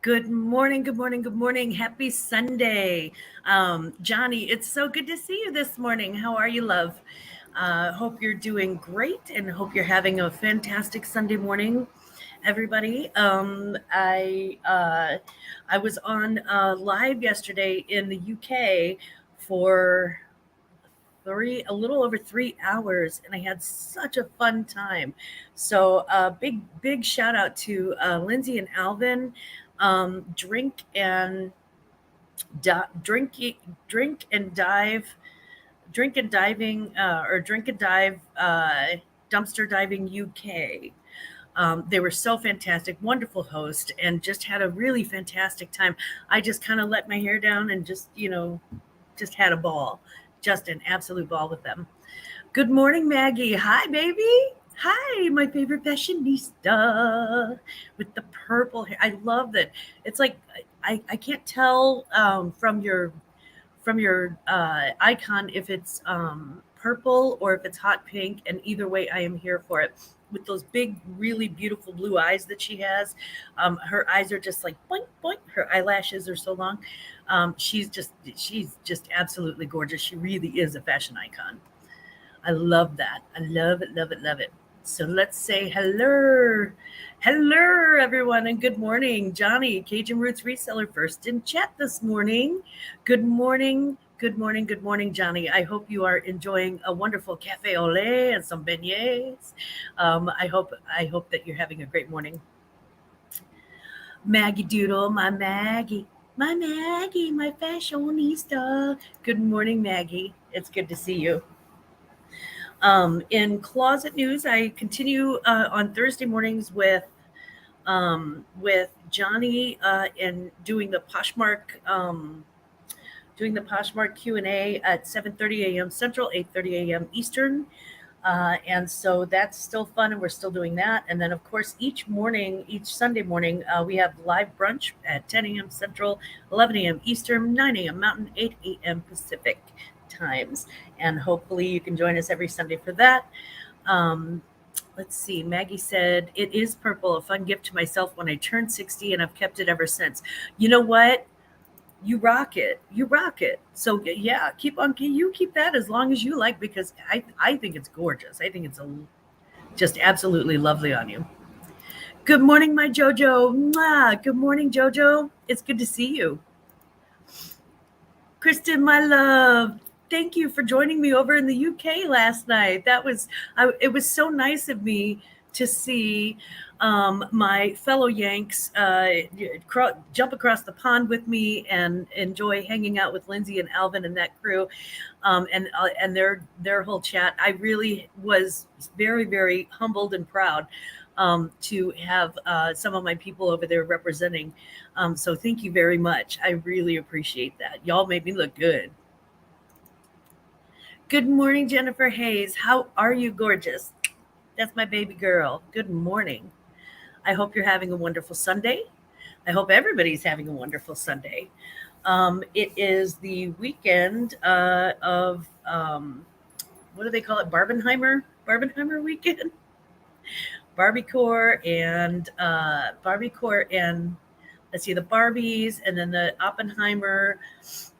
Good morning, good morning, good morning. Happy Sunday. Johnny, it's so good to see you this morning. How are you, love? Hope you're doing great and hope you're having a fantastic Sunday morning, everybody. I was on live yesterday in the UK for a little over 3 hours, and I had such a fun time. So big shout out to Lindsay and Alvin. Drink and di- drink drink and dive drink and diving or drink and dive dumpster diving UK. They were so fantastic, wonderful host, and just had a really fantastic time. I just kind of let my hair down and just had a ball, just an absolute ball with them. Good morning, Maggie. Hi, baby. Hi, my favorite fashionista with the purple hair. I love that. It's like I can't tell from your icon if it's purple or if it's hot pink, and either way, I am here for it. With those big, really beautiful blue eyes that she has, her eyes are just like boink boink. Her eyelashes are so long. She's just absolutely gorgeous. She really is a fashion icon. I love that. I love it, love it, love it. So let's say hello. Hello, everyone, and good morning. Johnny, Cajun Roots Reseller, first in chat this morning. Good morning. Good morning, good morning, Johnny. I hope you are enjoying a wonderful cafe au lait and some beignets. I hope that you're having a great morning. Maggie Doodle, my Maggie, my fashionista. Good morning, Maggie. It's good to see you. In closet news, I continue on Thursday mornings with Johnny and doing the Poshmark Q&A at 7:30 a.m. Central, 8:30 a.m. Eastern. And so that's still fun, and we're still doing that. And then, of course, each Sunday morning, we have live brunch at 10 a.m. Central, 11 a.m. Eastern, 9 a.m. Mountain, 8 a.m. Pacific times. And hopefully, you can join us every Sunday for that. Um, let's see. Maggie said, "It is purple, a fun gift to myself when I turned 60, and I've kept it ever since." You know what? You rock it. You rock it. So yeah, you keep that as long as you like, because I think it's gorgeous. I think it's just absolutely lovely on you. Good morning, my Jojo. Mwah. Good morning, Jojo. It's good to see you. Kristen, my love. Thank you for joining me over in the UK last night. It was so nice of me to see my fellow Yanks jump across the pond with me and enjoy hanging out with Lindsay and Alvin and that crew, and their whole chat. I really was very, very humbled and proud to have some of my people over there representing. So thank you very much. I really appreciate that. Y'all made me look good. Good morning, Jennifer Hayes. How are you, gorgeous? That's my baby girl. Good morning. I hope you're having a wonderful Sunday. I hope everybody's having a wonderful Sunday. It is the weekend of what do they call it? Barbenheimer weekend. Barbiecore and let's see, the Barbies, and then the Oppenheimer.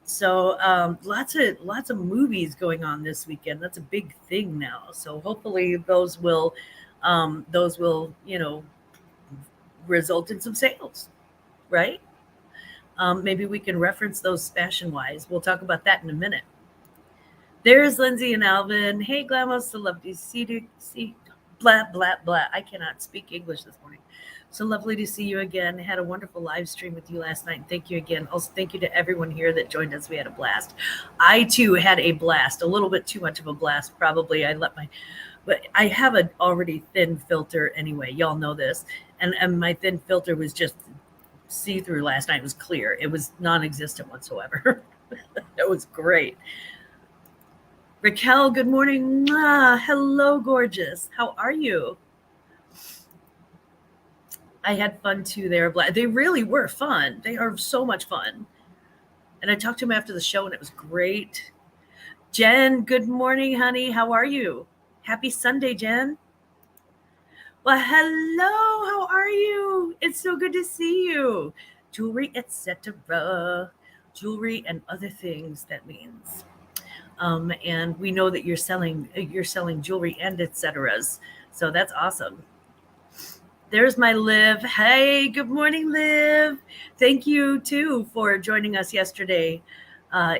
So lots of movies going on this weekend. That's a big thing now. So hopefully those will result in some sales, right? Maybe we can reference those fashion wise. We'll talk about that in a minute. There's Lindsay and Alvin. Hey, Glammaz, so lovely to see. Blah, blah, blah. I cannot speak English this morning. So lovely to see you again. Had a wonderful live stream with you last night. Thank you again. Also, thank you to everyone here that joined us. We had a blast. I, too, had a blast. A little bit too much of a blast, probably. But I have an already thin filter anyway. Y'all know this. And my thin filter was just see-through last night. It was clear. It was non-existent whatsoever. It was great. Raquel, good morning. Hello, gorgeous. How are you? I had fun too. They really were fun. They are so much fun. And I talked to him after the show, and it was great. Jen, good morning, honey. How are you? Happy Sunday, Jen. Well, hello. How are you? It's so good to see you. jewelry, etc. Jewelry and other things, that means. And we know that you're selling jewelry and etceteras. So that's awesome. There's my Liv. Hey, good morning, Liv. Thank you too for joining us yesterday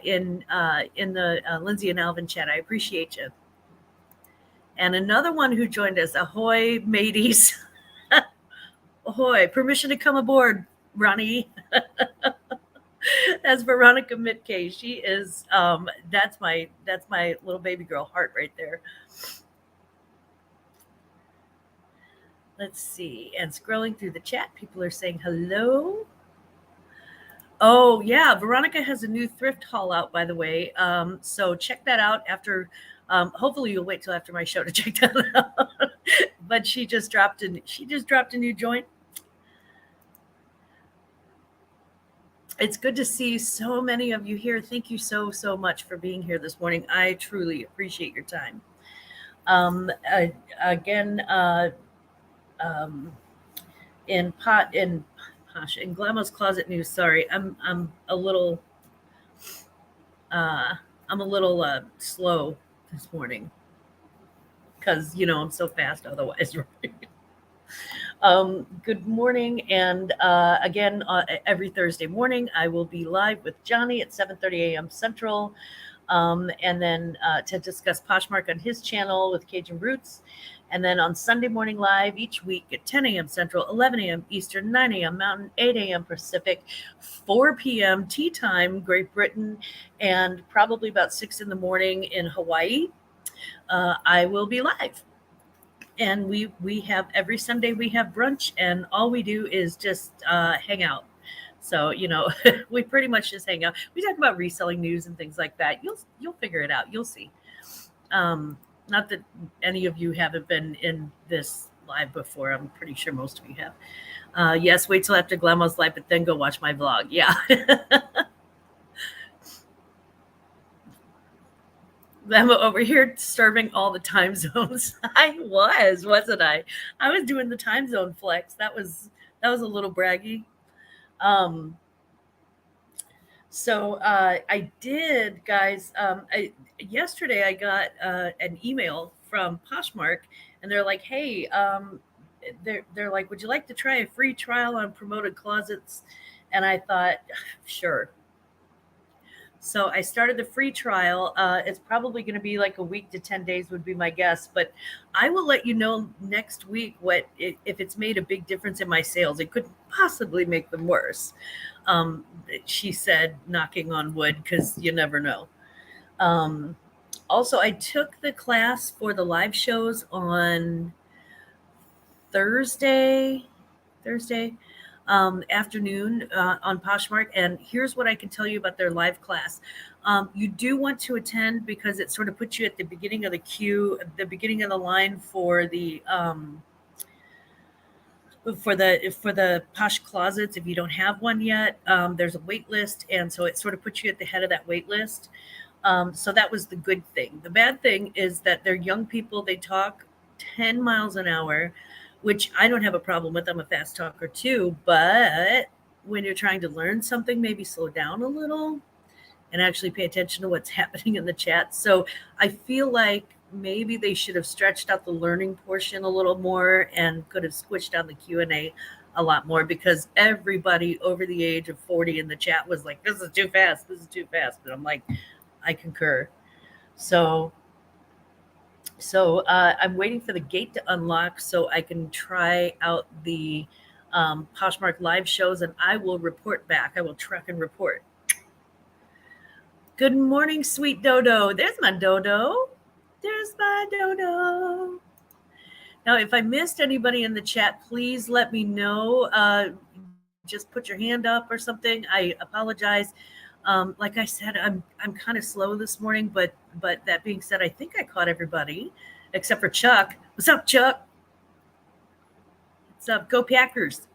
in the Lindsay and Alvin chat. I appreciate you. And another one who joined us, ahoy, mateys. Ahoy, permission to come aboard, Ronnie. That's Veronica Mitke. She is that's my little baby girl heart right there. Let's see. And scrolling through the chat, people are saying hello. Oh yeah, Veronica has a new thrift haul out, by the way. So check that out after. Hopefully you'll wait till after my show to check that out. But she just dropped a new joint. It's good to see so many of you here. Thank you so much for being here this morning. I truly appreciate your time. Again, um, in Glammaz closet news. Sorry, uh, I'm a little slow this morning because I'm so fast otherwise. Right? Good morning, and again, every Thursday morning I will be live with Johnny at 7:30 a.m. Central, and then to discuss Poshmark on his channel with Cajun Roots. And then on Sunday morning live each week at 10 a.m. Central, 11 a.m. Eastern, 9 a.m. Mountain, 8 a.m. Pacific, 4 p.m. tea time, Great Britain, and probably about 6 in the morning in Hawaii. I will be live. And we have every Sunday we have brunch, and all we do is just hang out. So we pretty much just hang out. We talk about reselling news and things like that. You'll figure it out. You'll see. Not that any of you haven't been in this live before. I'm pretty sure most of you have. Yes, wait till after Glammaz live, but then go watch my vlog. Yeah. Glamma over here serving all the time zones. Wasn't I? I was doing the time zone flex. That was a little braggy. Um, so I did, guys. Yesterday I got an email from Poshmark, and they're like, "Hey, they're like, would you like to try a free trial on promoted closets?" And I thought, sure. So I started the free trial. It's probably going to be like a week to 10 days would be my guess, but I will let you know next week if it's made a big difference in my sales. It could possibly make them worse. She said, knocking on wood, because you never know. Um, Also, I took the class for the live shows on Thursday afternoon on Poshmark. And here's what I can tell you about their live class. You do want to attend because it sort of puts you at the beginning of the queue, the beginning of the line for the Posh closets. If you don't have one yet, there's a wait list, and so it sort of puts you at the head of that wait list. So that was the good thing. The bad thing is that they're young people. They talk 10 miles an hour, which I don't have a problem with. I'm a fast talker too. But when you're trying to learn something, maybe slow down a little and actually pay attention to what's happening in the chat. So I feel like maybe they should have stretched out the learning portion a little more and could have squished down the Q&A a lot more, because everybody over the age of 40 in the chat was like, this is too fast. This is too fast. And I'm like, I concur. So I'm waiting for the gate to unlock so I can try out the Poshmark live shows, and I will report back. I will track and report. Good morning, sweet Dodo. There's my Dodo. There's my Dodo. Now, if I missed anybody in the chat, please let me know. Just put your hand up or something. I apologize. Like I said, I'm kind of slow this morning, but that being said, I think I caught everybody except for Chuck. What's up, Chuck? What's up? Go Packers.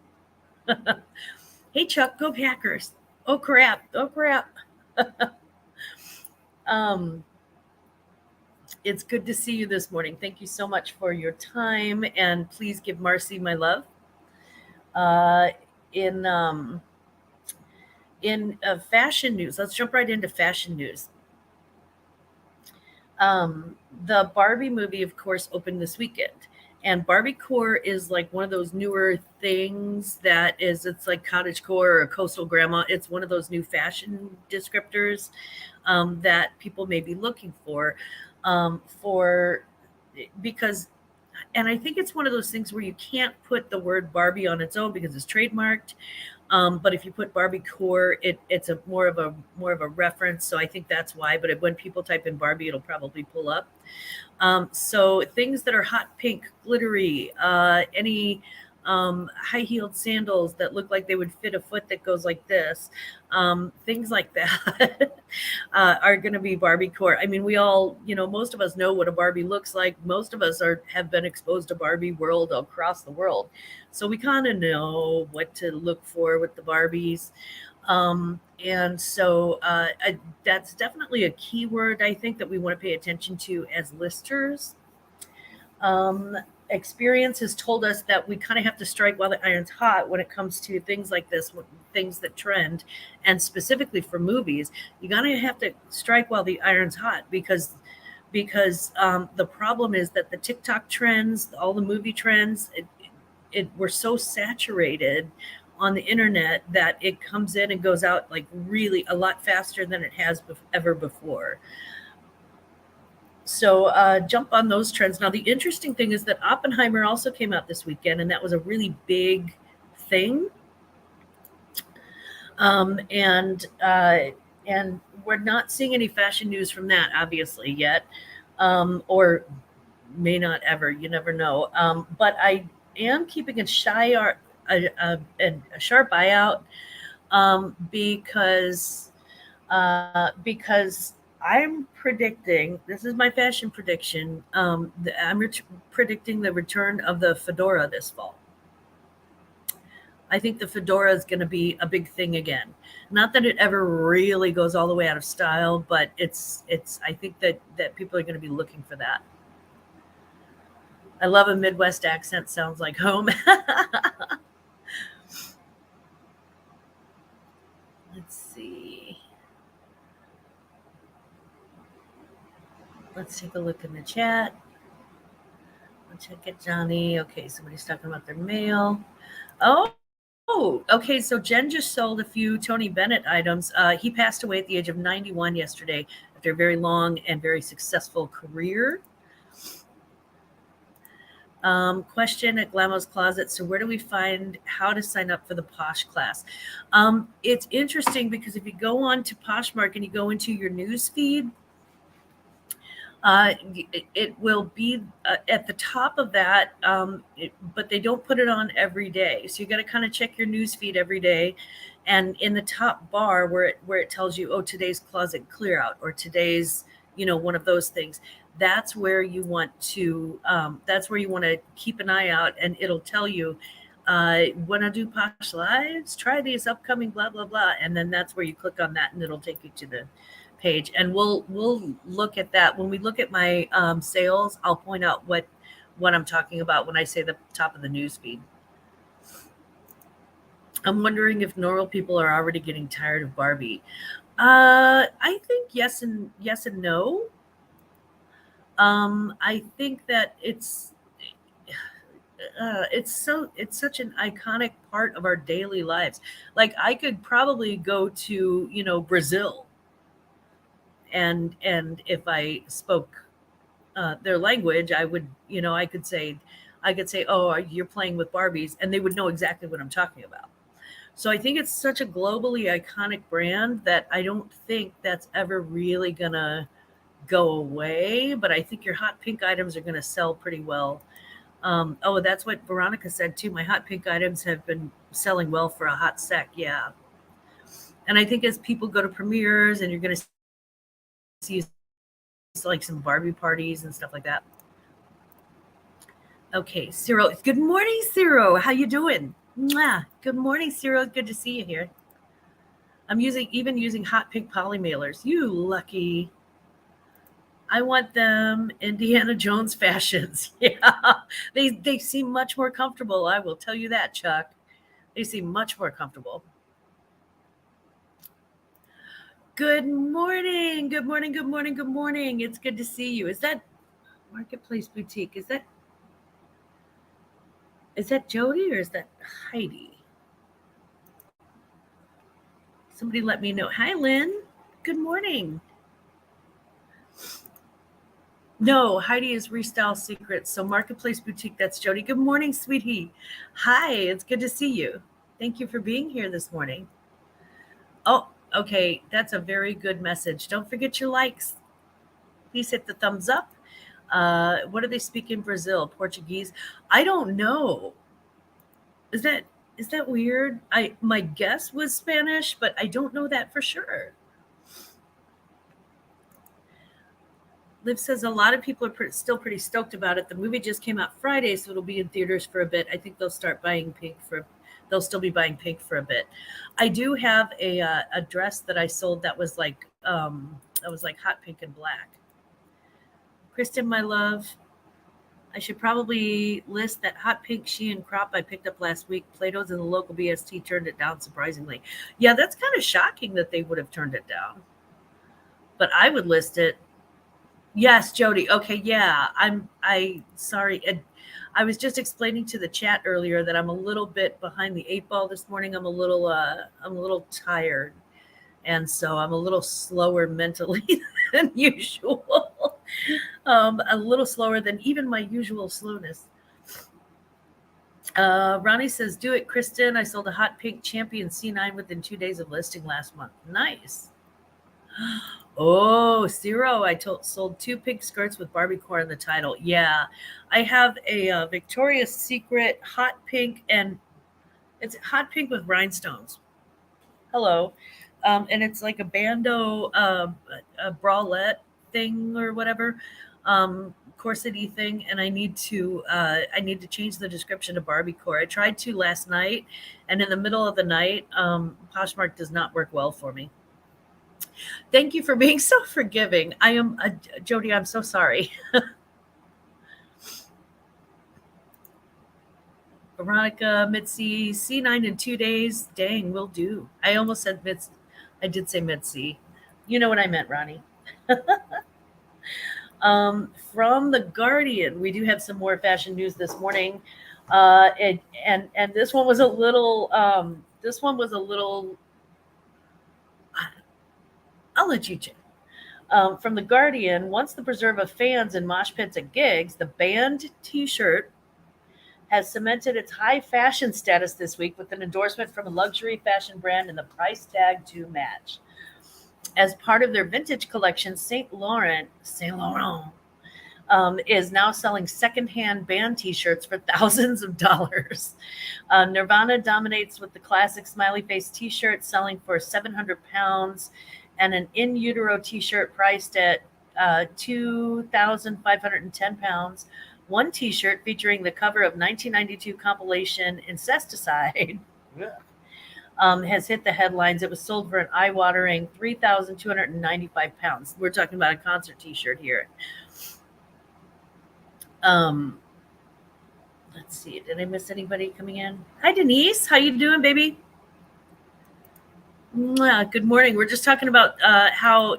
Hey, Chuck, go Packers. Oh, crap. It's good to see you this morning. Thank you so much for your time, and please give Marcy my love. In fashion news, let's jump right into fashion news. The Barbie movie, of course, opened this weekend. And Barbie core is like one of those newer things that is, it's like cottage core or coastal grandma. It's one of those new fashion descriptors that people may be looking for because, and I think it's one of those things where you can't put the word Barbie on its own because it's trademarked. But if you put Barbie core, it's a more of a reference. So I think that's why. But when people type in Barbie, it'll probably pull up. So things that are hot pink, glittery, any high heeled sandals that look like they would fit a foot that goes like this, things like that are going to be Barbie core. I mean, we all, most of us know what a Barbie looks like. Most of us have been exposed to Barbie world across the world. So we kind of know what to look for with the Barbies. And so that's definitely a keyword I think that we want to pay attention to as listers. Um, Experience has told us that we kind of have to strike while the iron's hot when it comes to things like this, things that trend, and specifically for movies. You gotta have to strike while the iron's hot because the problem is that the TikTok trends, all the movie trends, we're so saturated on the internet that it comes in and goes out like really a lot faster than it has ever before. So jump on those trends. Now, the interesting thing is that Oppenheimer also came out this weekend, and that was a really big thing. Um, and uh, and we're not seeing any fashion news from that, obviously, yet, or may not ever. You never know. But I am keeping a sharp eye out because I'm predicting, this is my fashion prediction. Predicting the return of the fedora this fall. I think the fedora is going to be a big thing again. Not that it ever really goes all the way out of style, but it's. I think that people are going to be looking for that. I love a Midwest accent. Sounds like home. Let's see. Let's take a look in the chat. Let's check it, Johnny. Okay, somebody's talking about their mail. Oh, okay. So Jen just sold a few Tony Bennett items. He passed away at the age of 91 yesterday after a very long and very successful career. Question at Glammaz Closet. So where do we find how to sign up for the Posh class? It's interesting because if you go on to Poshmark and you go into your news feed, it will be at the top of that, but they don't put it on every day. So you got to kind of check your news feed every day, and in the top bar where it tells you, oh, today's closet clear out or today's one of those things. That's where you want to. That's where you want to keep an eye out, and it'll tell you. Want to do Posh Lives? Try these upcoming blah blah blah, and then that's where you click on that, and it'll take you to the page, and we'll look at that when we look at my sales. I'll point out what I'm talking about when I say the top of the news feed. I'm wondering if normal people are already getting tired of Barbie. I think yes and no. I think that it's such an iconic part of our daily lives. Like I could probably go to Brazil, and if I spoke their language, I would, I could say, oh, you're playing with Barbies, and they would know exactly what I'm talking about. So I think it's such a globally iconic brand that I don't think that's ever really gonna go away. But I think your hot pink items are gonna sell pretty well. Oh, that's what Veronica said too. My hot pink items have been selling well for a hot sec. Yeah. And I think as people go to premieres and you're gonna see like some Barbie parties and stuff like that. Okay, Cyril. Good morning, Cyril. How you doing? Mwah. Good morning, Cyril. Good to see you here. I'm using hot pink poly mailers. You lucky. I want them Indiana Jones fashions. Yeah, they seem much more comfortable. I will tell you that, Chuck. They seem much more comfortable. Good morning. Good morning. Good morning. Good morning. It's good to see you. Is that Marketplace Boutique? Is that Jody or is that Heidi? Somebody let me know. Hi, Lynn. Good morning. No, Heidi is Restyle Secrets. So Marketplace Boutique, that's Jody. Good morning, sweetie. Hi, it's good to see you. Thank you for being here this morning. Oh, okay. That's a very good message. Don't forget your likes. Please hit the thumbs up. What do they speak in Brazil? Portuguese? I don't know. Is that is that weird? I my guess was Spanish, but I don't know that for sure. Liv says a lot of people are still pretty stoked about it. The movie just came out Friday, so it'll be in theaters for a bit. I think they'll start buying pink for. They'll still be buying pink for a bit. I do have a dress that I sold that was like hot pink and black. Kristen, my love, I should probably list that hot pink Shein crop I picked up last week. Plato's and the local BST turned it down surprisingly. Yeah, that's kind of shocking that they would have turned it down. But I would list it. Yes, Jody. Okay, yeah. I sorry. I was just explaining to the chat earlier that I'm a little bit behind the eight ball this morning. I'm a little tired. And so I'm a little slower mentally than usual. A little slower than even my usual slowness. Ronnie says, do it, Kristen. I sold a hot pink Champion C9 within 2 days of listing last month. Nice. Oh, Zero. Sold two pink skirts with Barbiecore in the title. Yeah. I have a Victoria's Secret hot pink, and it's hot pink with rhinestones. Hello. And it's like a bandeau, a bralette thing or whatever, corsety thing. And I need to change the description to Barbiecore. I tried to last night, and in the middle of the night, Poshmark does not work well for me. Thank you for being so forgiving. I am Jody. I'm so sorry. Veronica, Mitzi, C9 in 2 days. Dang, will do. I almost said Mitzi. I did say Mitzi. You know what I meant, Ronnie. From the Guardian, we do have some more fashion news this morning, and this one was a little. This one was a little. I'll let you check. From the Guardian, once the preserve of fans and mosh pits at gigs, the band T-shirt has cemented its high fashion status this week with an endorsement from a luxury fashion brand and the price tag to match. As part of their vintage collection, Saint Laurent is now selling secondhand band T-shirts for thousands of dollars. Nirvana dominates with the classic smiley face T-shirt selling for £700, and an in utero T-shirt priced at £2,510. One T-shirt featuring the cover of 1992 compilation Incesticide has hit the headlines. It was sold for an eye-watering £3,295. We're talking about a concert T-shirt here. Let's see. Did I miss anybody coming in? Hi, Denise. How you doing, baby? Good morning. We're just talking about how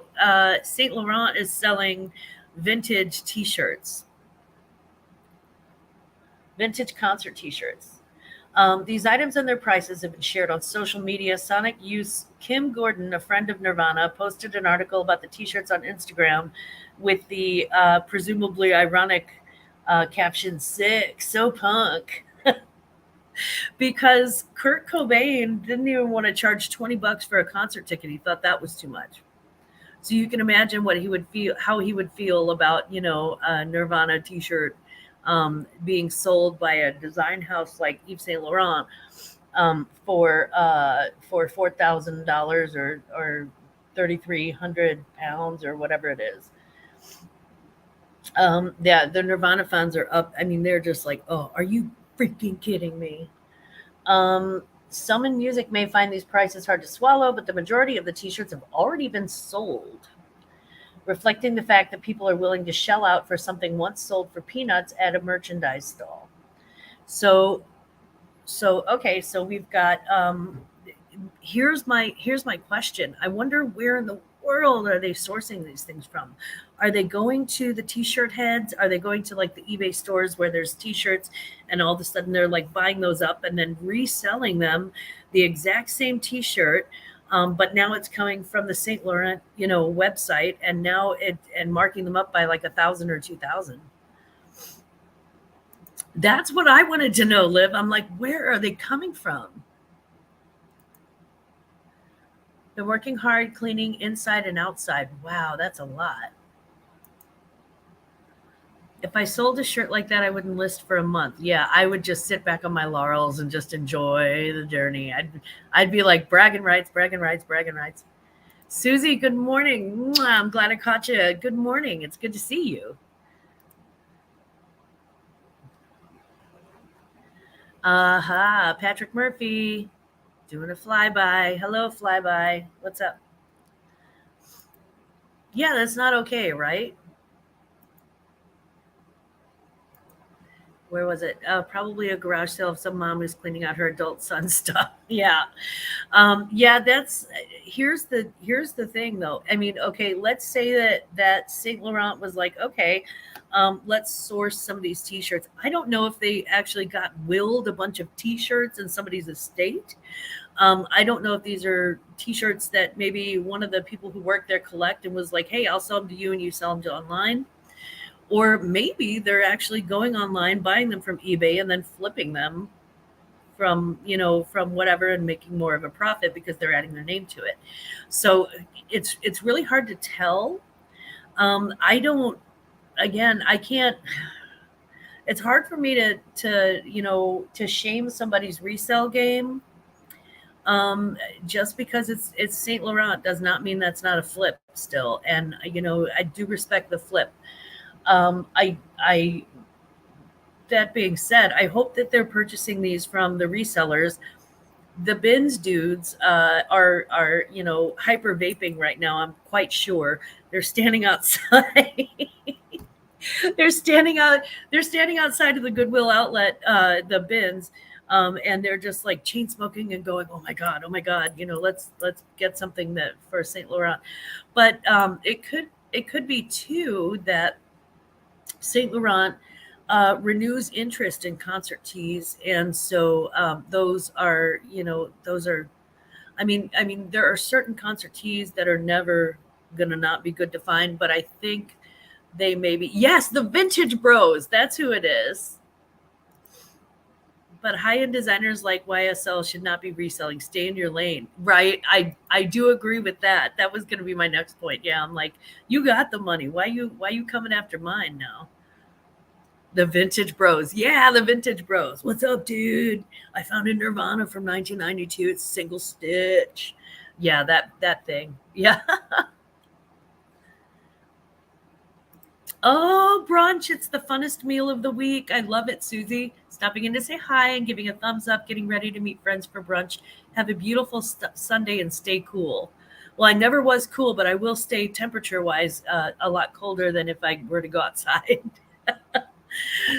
Saint Laurent is selling vintage T-shirts, vintage concert T-shirts. These items and their prices have been shared on social media. Sonic Youth Kim Gordon, a friend of Nirvana, posted an article about the T-shirts on Instagram with the presumably ironic caption, "Sick, so punk." Because Kurt Cobain didn't even want to charge $20 for a concert ticket. He thought that was too much. So you can imagine how he would feel about, a Nirvana T-shirt being sold by a design house like Yves Saint Laurent for $4,000 or 3,300 pounds or whatever it is. Yeah, the Nirvana fans are up. I mean, they're just like, oh, are you freaking kidding me? Some in music may find these prices hard to swallow, but the majority of the T-shirts have already been sold, reflecting the fact that people are willing to shell out for something once sold for peanuts at a merchandise stall. So okay, so we've got here's my question. I wonder where in the world are they sourcing these things from? Are they going to the t-shirt heads? Are they going to like the eBay stores where there's t-shirts and all of a sudden they're like buying those up and then reselling them, the exact same t-shirt, but now it's coming from the Saint Laurent, website, and now it and marking them up by like 1,000 or 2,000. That's what I wanted to know, Liv. I'm like, where are they coming from? They're working hard cleaning inside and outside. Wow, that's a lot. If I sold a shirt like that, I wouldn't list for a month. Yeah, I would just sit back on my laurels and just enjoy the journey. I'd be like bragging rights, bragging rights, bragging rights. Susie, good morning. Mwah, I'm glad I caught you. Good morning. It's good to see you. Aha, Patrick Murphy doing a flyby. Hello, flyby. What's up? Yeah, that's not okay, right? Where was it? Probably a garage sale of some mom who's cleaning out her adult son's stuff. Yeah. Yeah, that's here's the thing though. I mean, okay, let's say that Saint Laurent was like, okay, let's source some of these t-shirts. I don't know if they actually got willed a bunch of t-shirts in somebody's estate. I don't know if these are t-shirts that maybe one of the people who work there collect and was like, hey, I'll sell them to you and you sell them to online. Or maybe they're actually going online, buying them from eBay and then flipping them from whatever and making more of a profit because they're adding their name to it. So it's really hard to tell. I don't, again, I can't, it's hard for me to shame somebody's resale game. Just because it's Saint Laurent does not mean that's not a flip still. And I do respect the flip. I that being said, I hope that they're purchasing these from the resellers. The bins dudes are hyper vaping right now. I'm quite sure they're standing outside. they're standing out. They're standing outside of the Goodwill outlet, the bins, and they're just like chain smoking and going, "Oh my god, oh my god!" Let's get something that for Saint Laurent. But it could be too that Saint Laurent renews interest in concert tees, and so those are. I mean, there are certain concert tees that are never gonna not be good to find, but I think they may be. Yes, the Vintage Bros. That's who it is. But high-end designers like YSL should not be reselling. Stay in your lane, right? I do agree with that. That was going to be my next point. Yeah, I'm like, you got the money. Why you coming after mine now? The Vintage Bros. Yeah, the Vintage Bros. What's up, dude? I found a Nirvana from 1992. It's single stitch. Yeah, that thing. Yeah. Oh, brunch. It's the funnest meal of the week. I love it, Susie. Stopping in to say hi and giving a thumbs up, getting ready to meet friends for brunch. Have a beautiful Sunday and stay cool. Well, I never was cool, but I will stay temperature wise a lot colder than if I were to go outside.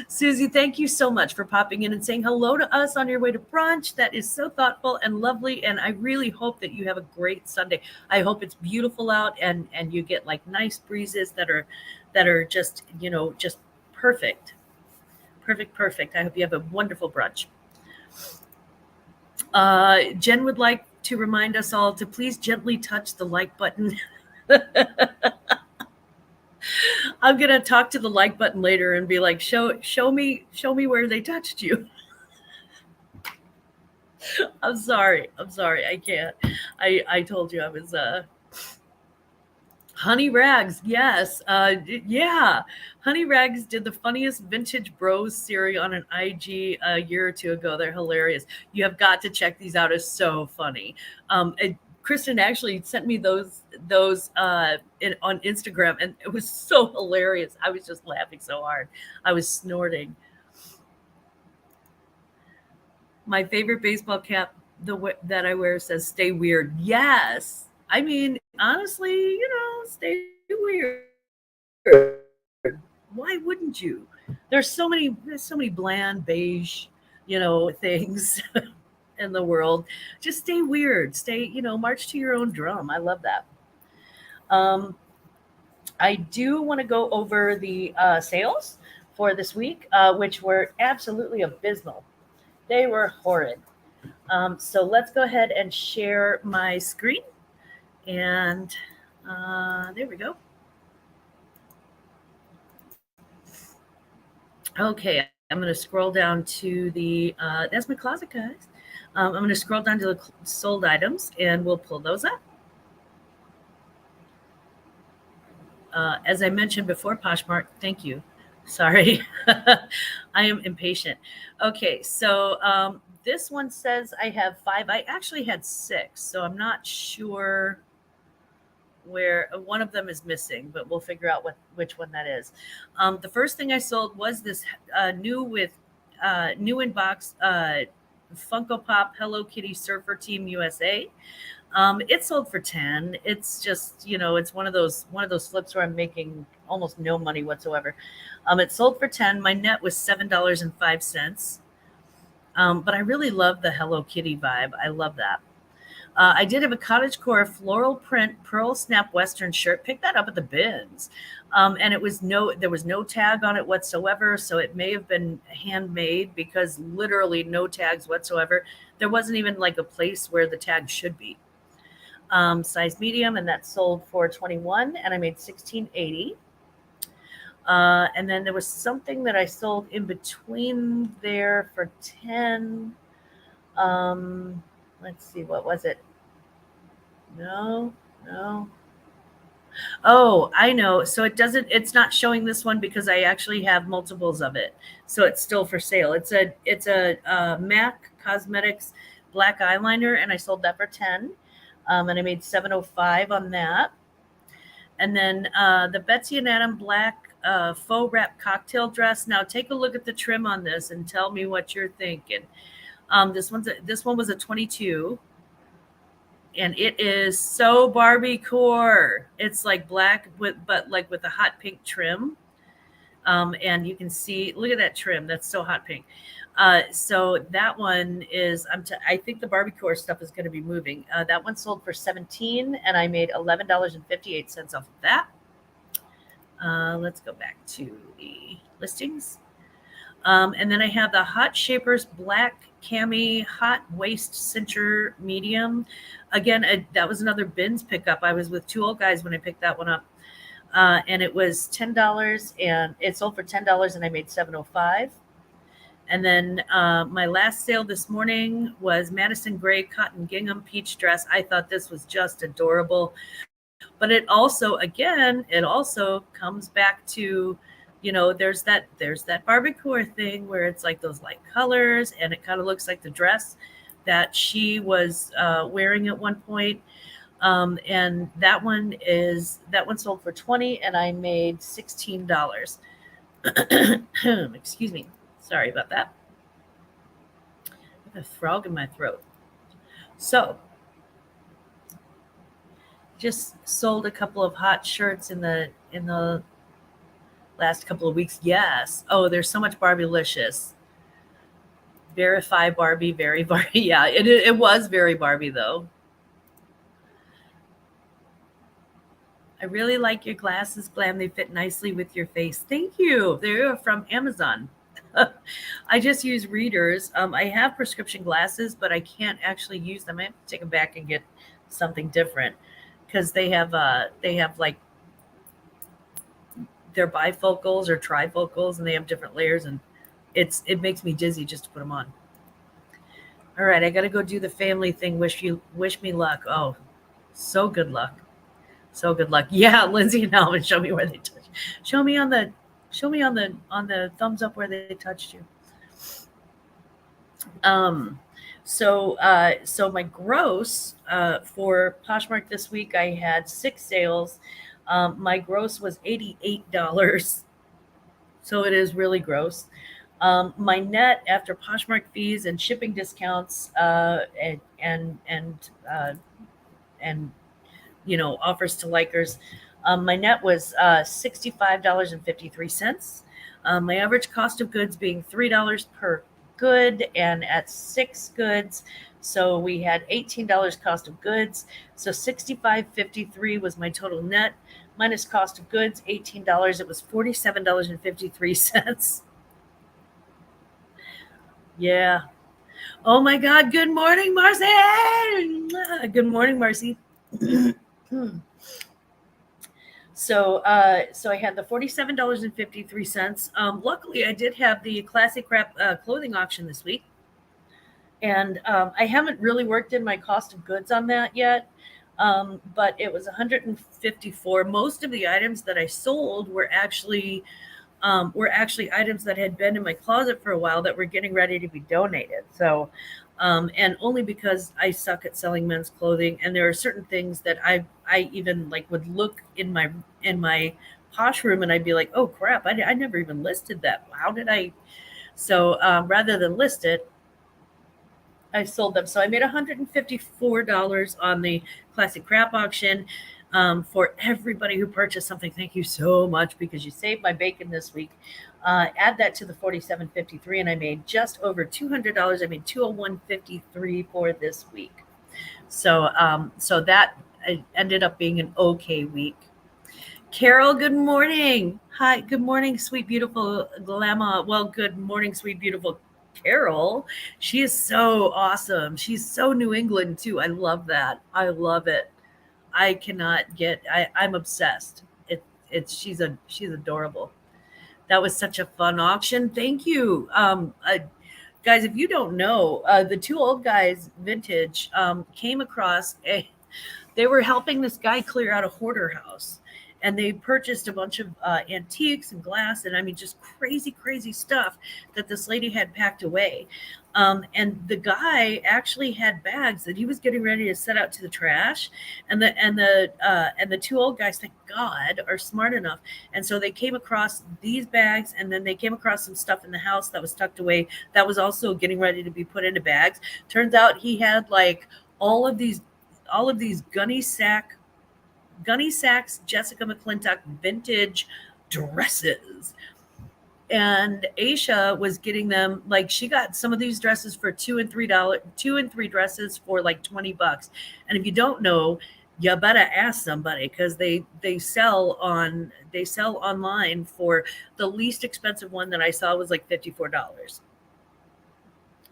Susie, thank you so much for popping in and saying hello to us on your way to brunch. That is so thoughtful and lovely. And I really hope that you have a great Sunday. I hope it's beautiful out and you get like nice breezes that are just perfect. Perfect. I hope you have a wonderful brunch. Jen would like to remind us all to please gently touch the like button. I'm gonna talk to the like button later and be like, show me where they touched you. I'm sorry. I can't. I told you I was Honey Rags, yes. Yeah. Honey Rags did the funniest Vintage Bros series on an IG a year or two ago. They're hilarious. You have got to check these out. It's so funny. Kristen actually sent me those on Instagram, and it was so hilarious. I was just laughing so hard. I was snorting. My favorite baseball cap that I wear says "Stay weird." Yes, I mean honestly, stay weird. Why wouldn't you? There's so many bland beige, things in the world. Just stay weird. Stay, march to your own drum. I love that. Um, I do want to go over the sales for this week, which were absolutely abysmal. They were horrid. So let's go ahead and share my screen. And there we go. Okay, I'm going to scroll down to the, that's my closet, guys. I'm going to scroll down to the sold items and we'll pull those up. As I mentioned before, Poshmark, thank you. Sorry, I am impatient. Okay, so this one says I have 5. I actually had 6, so I'm not sure where one of them is missing, but we'll figure out which one that is. The first thing I sold was this new in box Funko Pop Hello Kitty Surfer Team USA. It sold for 10. It's just, it's one of those flips where I'm making almost no money whatsoever. It sold for 10. My net was $7.05. But I really love the Hello Kitty vibe. I love that. I did have a cottagecore floral print pearl snap Western shirt. Picked that up at the bins, and there was no tag on it whatsoever. So it may have been handmade because literally no tags whatsoever. There wasn't even like a place where the tag should be. Size medium, and that sold for 21, and I made 16.80. And then there was something that I sold in between there for 10. Let's see, what was it? No. Oh, I know. So it's not showing this one because I actually have multiples of it. So it's still for sale. It's a MAC Cosmetics black eyeliner, and I sold that for 10. And I made 7.05 on that. And then the Betsy and Adam black faux wrap cocktail dress. Now take a look at the trim on this and tell me what you're thinking. This one was a 22, and it is so Barbie core. It's like black with a hot pink trim. And you can see, look at that trim. That's so hot pink. So that one is, I think the Barbie core stuff is going to be moving. That one sold for 17, and I made $11.58 off of that. Let's go back to the listings. And then I have the Hot Shapers Black Cami Hot Waist Cincher Medium. Again, that was another bins pickup. I was with 2 old guys when I picked that one up. And it was $10, and it sold for $10, and I made $7.05. And then my last sale this morning was Madison Gray Cotton Gingham Peach Dress. I thought this was just adorable. But it also comes back to, there's that Barbie core thing where it's like those light colors, and it kind of looks like the dress that she was wearing at one point. And that one sold for 20, and I made $16. Excuse me. Sorry about that. I have a frog in my throat. So just sold a couple of hot shirts in the last couple of weeks. Yes. Oh, there's so much Barbie-licious. Verify Barbie, very Barbie. Yeah, it was very Barbie though. I really like your glasses, Glam. They fit nicely with your face. Thank you. They're from Amazon. I just use readers. I have prescription glasses, but I can't actually use them. I have to take them back and get something different because they have like they're bifocals or trifocals, and they have different layers, and it makes me dizzy just to put them on. All right, I got to go do the family thing. Wish me luck. Oh, so good luck. So good luck. Yeah, Lindsay and Alvin, show me where they touch. Show me on the thumbs up where they touched you. So my gross for Poshmark this week, I had 6 sales. My gross was $88. So it is really gross. My net after Poshmark fees and shipping discounts and offers to likers, my net was $65.53. My average cost of goods being $3 per good and at 6 goods. So we had $18 cost of goods. So $65.53 was my total net minus cost of goods, $18. It was $47.53. Yeah. Oh my God. Good morning, Marcy. Good morning, Marcy. So I had the $47.53. Luckily, I did have the Classic Wrap clothing auction this week. And I haven't really worked in my cost of goods on that yet. But it was 154. Most of the items that I sold were actually items that had been in my closet for a while that were getting ready to be donated. So, and only because I suck at selling men's clothing, and there are certain things that I even like would look in my posh room and I'd be like, oh crap, I never even listed that. How did I? So rather than list it, I sold them. So I made $154 on the Classic Crap auction. For everybody who purchased something, thank you so much because you saved my bacon this week. Add that to the $47.53, and I made just over $200. I made $201.53 for this week. So that ended up being an okay week. Carol, good morning. Hi, good morning, sweet, beautiful Glamma. Well, good morning, sweet, beautiful Carol. She is so awesome. She's so New England too. I love that. I love it. I cannot get. I'm obsessed. She's adorable. That was such a fun auction. Thank you, guys. If you don't know, the Two Old Guys Vintage came across they were helping this guy clear out a hoarder house. And they purchased a bunch of antiques and glass and I mean, just crazy stuff that this lady had packed away. And the guy actually had bags that he was getting ready to set out to the trash. And the two old guys, thank God, are smart enough. And so they came across these bags, and then they came across some stuff in the house that was tucked away that was also getting ready to be put into bags. Turns out he had like all of these Gunny Sacks Jessica McClintock vintage dresses. And Aisha was getting them, like she got some of these dresses for $2 and $3 dresses for like $20. And if you don't know, you better ask somebody because they sell online for the least expensive one that I saw was like $54.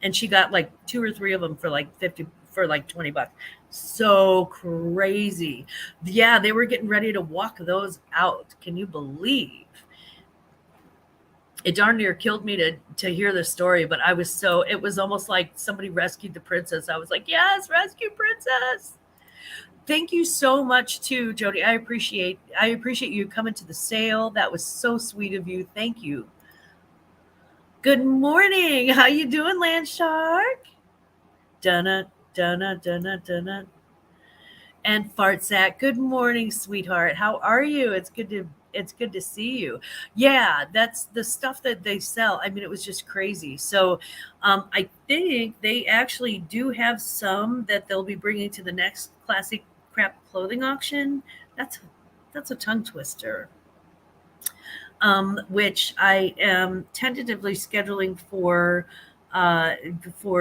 And she got like 2 or 3 of them for like $20. So crazy. Yeah, they were getting ready to walk those out. Can you believe? It darn near killed me to hear the story, but it was almost like somebody rescued the princess. I was like, yes, rescue princess. Thank you so much too, Jody. I appreciate you coming to the sale. That was so sweet of you. Thank you. Good morning. How you doing, Land Shark? Dunna. And Fart Sack, good morning, sweetheart. How are you? It's good to see you. Yeah, that's the stuff that they sell. I mean, it was just crazy. So I think they actually do have some that they'll be bringing to the next Classic Crap clothing auction. That's a tongue twister. Which I am tentatively scheduling for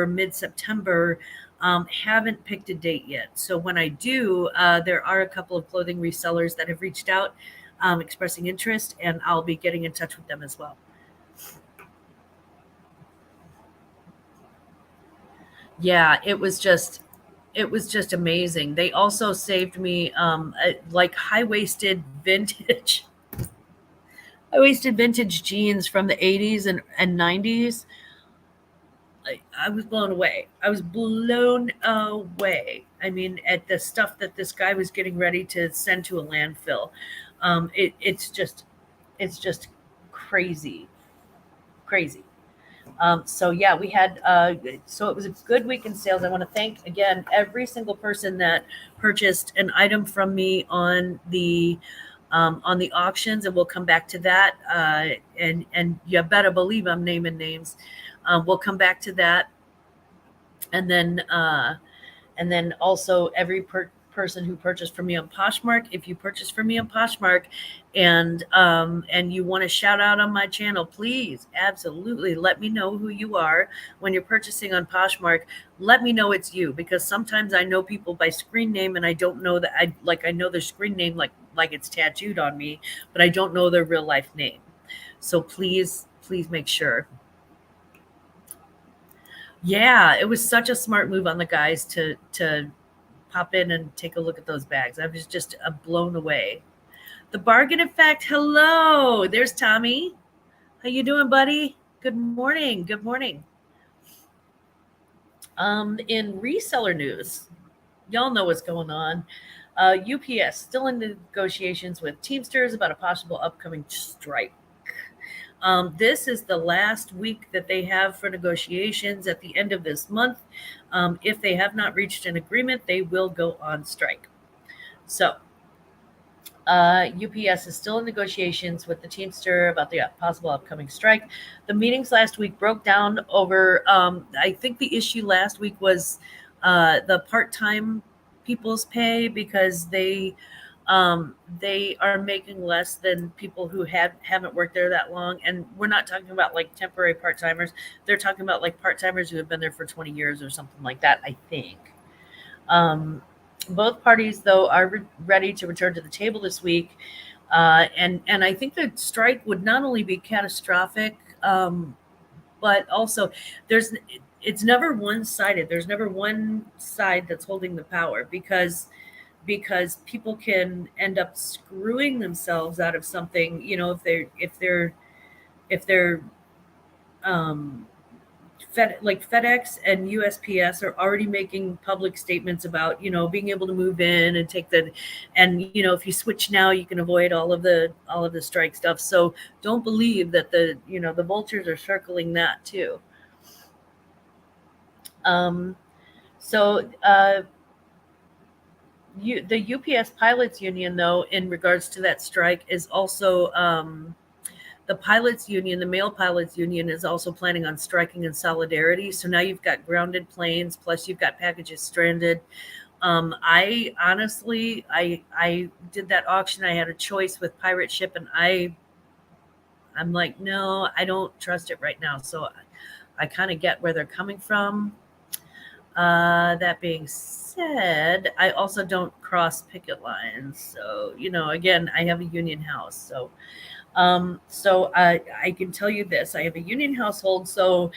mid-September. Haven't picked a date yet. So when I do, there are a couple of clothing resellers that have reached out expressing interest, and I'll be getting in touch with them as well. Yeah, it was just amazing. They also saved me like high-waisted vintage jeans from the 80s and 90s. I was blown away. I mean, at the stuff that this guy was getting ready to send to a landfill. It's just crazy. So yeah, we had, so it was a good week in sales. I want to thank again, every single person that purchased an item from me on the auctions, and we'll come back to that. And you better believe I'm naming names. We'll come back to that. And then also every person who purchased from me on Poshmark. If you purchase from me on Poshmark and you want to shout out on my channel, please absolutely let me know who you are when you're purchasing on Poshmark. Let me know it's you, because sometimes I know people by screen name and I don't know that I know their screen name like it's tattooed on me, but I don't know their real life name. So please make sure. Yeah, it was such a smart move on the guys to pop in and take a look at those bags. I was just blown away. The bargain effect. Hello, there's Tommy. How you doing, buddy? Good morning. Good morning. In reseller news, y'all know what's going on. UPS still in negotiations with Teamsters about a possible upcoming strike. This is the last week that they have for negotiations at the end of this month. If they have not reached an agreement, they will go on strike. So UPS is still in negotiations with the Teamster about the possible upcoming strike. The meetings last week broke down over, I think the issue last week was the part-time people's pay, because they are making less than people who haven't worked there that long. And we're not talking about like temporary part-timers. They're talking about like part-timers who have been there for 20 years or something like that, I think. Both parties, though, are ready to return to the table this week. And I think the strike would not only be catastrophic, but also it's never one-sided. There's never one side that's holding the power, because people can end up screwing themselves out of something, if they're FedEx and USPS are already making public statements about, being able to move in and take if you switch now, you can avoid all of the strike stuff. So don't believe that the vultures are circling that too. The UPS pilots union, though, in regards to that strike, is also the pilots union, the male pilots union, is also planning on striking in solidarity. So now you've got grounded planes, plus you've got packages stranded. I honestly, I did that auction. I had a choice with Pirate Ship, and I'm like, no, I don't trust it right now. So I kind of get where they're coming from. That being said, I also don't cross picket lines. So, again, I have a union house. So I can tell you this: I have a union household. So